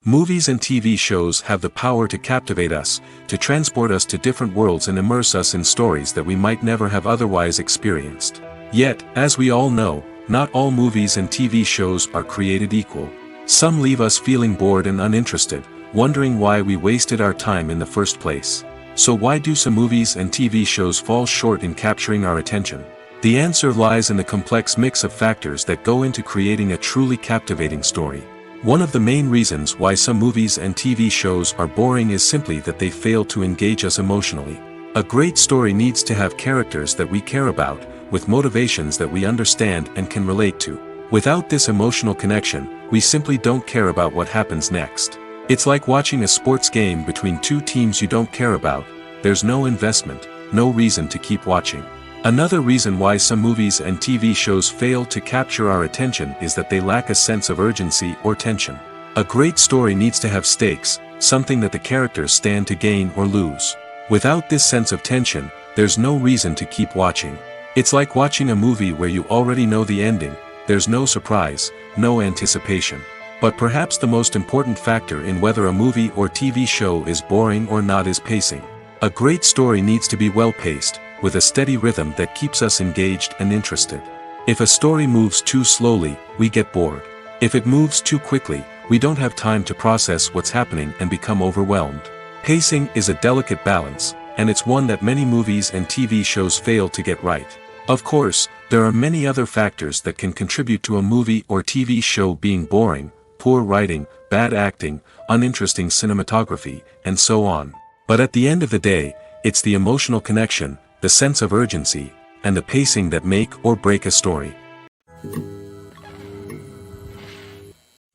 Movies and TV shows have the power to captivate us, to transport us to different worlds and immerse us in stories that we might never have otherwise experienced. Yet, as we all know, not all movies and TV shows are created equal. Some leave us feeling bored and uninterested, wondering why we wasted our time in the first place. So why do some movies and TV shows fall short in capturing our attention? The answer lies in the complex mix of factors that go into creating a truly captivating story. One of the main reasons why some movies and TV shows are boring is simply that they fail to engage us emotionally. A great story needs to have characters that we care about, with motivations that we understand and can relate to. Without this emotional connection, we simply don't care about what happens next. It's like watching a sports game between two teams you don't care about. There's no investment, no reason to keep watching. Another reason why some movies and TV shows fail to capture our attention is that they lack a sense of urgency or tension. A great story needs to have stakes, something that the characters stand to gain or lose. Without this sense of tension, there's no reason to keep watching. It's like watching a movie where you already know the ending. There's no surprise, no anticipation. But perhaps the most important factor in whether a movie or TV show is boring or not is pacing. A great story needs to be well-paced, with a steady rhythm that keeps us engaged and interested. If a story moves too slowly, we get bored. If it moves too quickly, we don't have time to process what's happening and become overwhelmed. Pacing is a delicate balance, and it's one that many movies and TV shows fail to get right. Of course, there are many other factors that can contribute to a movie or TV show being boring: poor writing, bad acting, uninteresting cinematography, and so on. But at the end of the day, it's the emotional connection, the sense of urgency, and the pacing that make or break a story.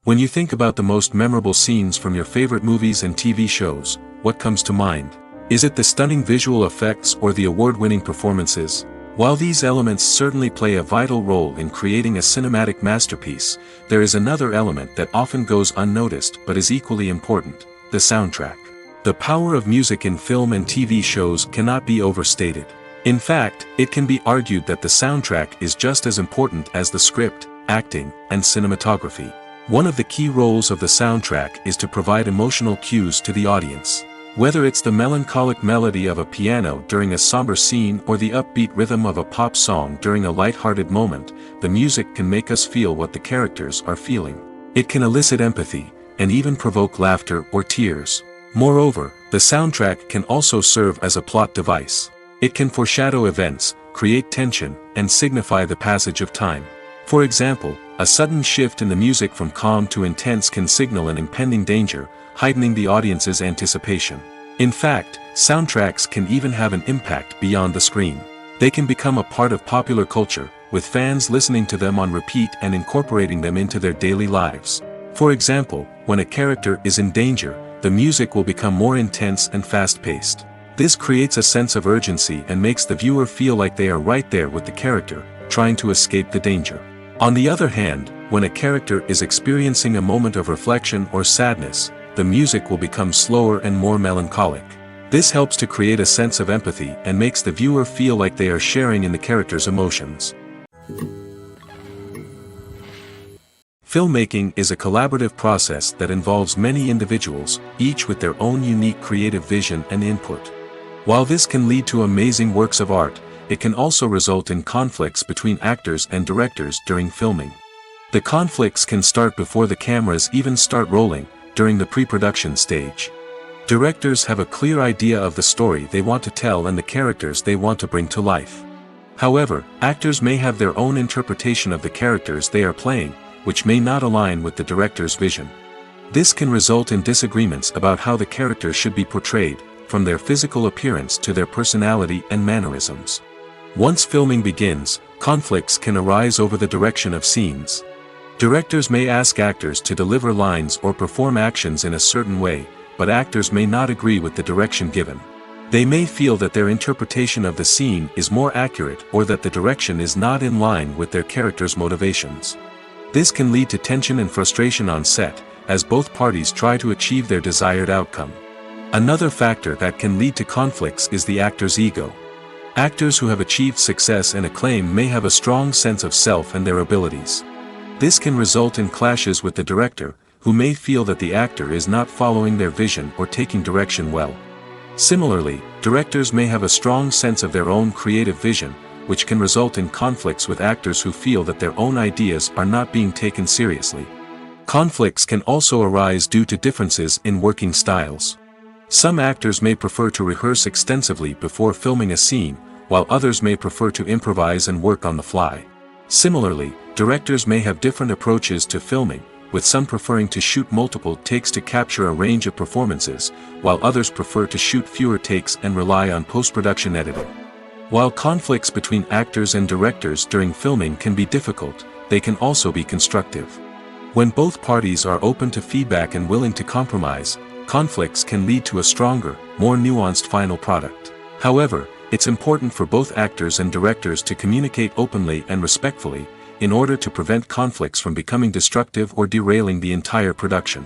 When you think about the most memorable scenes from your favorite movies and TV shows, what comes to mind? Is it the stunning visual effects or the award-winning performances? While these elements certainly play a vital role in creating a cinematic masterpiece, there is another element that often goes unnoticed but is equally important: the soundtrack. The power of music in film and TV shows cannot be overstated. In fact, it can be argued that the soundtrack is just as important as the script, acting, and cinematography. One of the key roles of the soundtrack is to provide emotional cues to the audience. Whether it's the melancholic melody of a piano during a somber scene or the upbeat rhythm of a pop song during a light-hearted moment, the music can make us feel what the characters are feeling. It can elicit empathy, and even provoke laughter or tears. Moreover, the soundtrack can also serve as a plot device. It can foreshadow events, create tension, and signify the passage of time. For example, a sudden shift in the music from calm to intense can signal an impending danger, heightening the audience's anticipation. In fact, soundtracks can even have an impact beyond the screen. They can become a part of popular culture, with fans listening to them on repeat and incorporating them into their daily lives. For example, when a character is in danger, the music will become more intense and fast-paced. This creates a sense of urgency and makes the viewer feel like they are right there with the character, trying to escape the danger. On the other hand, when a character is experiencing a moment of reflection or sadness, the music will become slower and more melancholic. This helps to create a sense of empathy and makes the viewer feel like they are sharing in the character's emotions. Filmmaking is a collaborative process that involves many individuals, each with their own unique creative vision and input. While this can lead to amazing works of art, it can also result in conflicts between actors and directors during filming. The conflicts can start before the cameras even start rolling, during the pre-production stage. Directors have a clear idea of the story they want to tell and the characters they want to bring to life. However, actors may have their own interpretation of the characters they are playing, which may not align with the director's vision. This can result in disagreements about how the characters should be portrayed, from their physical appearance to their personality and mannerisms. Once filming begins, conflicts can arise over the direction of scenes. Directors may ask actors to deliver lines or perform actions in a certain way, but actors may not agree with the direction given. They may feel that their interpretation of the scene is more accurate or that the direction is not in line with their character's motivations. This can lead to tension and frustration on set, as both parties try to achieve their desired outcome. Another factor that can lead to conflicts is the actor's ego. Actors who have achieved success and acclaim may have a strong sense of self and their abilities. This can result in clashes with the director, who may feel that the actor is not following their vision or taking direction well. Similarly, directors may have a strong sense of their own creative vision, which can result in conflicts with actors who feel that their own ideas are not being taken seriously. Conflicts can also arise due to differences in working styles. Some actors may prefer to rehearse extensively before filming a scene, while others may prefer to improvise and work on the fly. Similarly, directors may have different approaches to filming, with some preferring to shoot multiple takes to capture a range of performances, while others prefer to shoot fewer takes and rely on post-production editing. While conflicts between actors and directors during filming can be difficult, they can also be constructive. When both parties are open to feedback and willing to compromise, conflicts can lead to a stronger, more nuanced final product. However, it's important for both actors and directors to communicate openly and respectfully, in order to prevent conflicts from becoming destructive or derailing the entire production.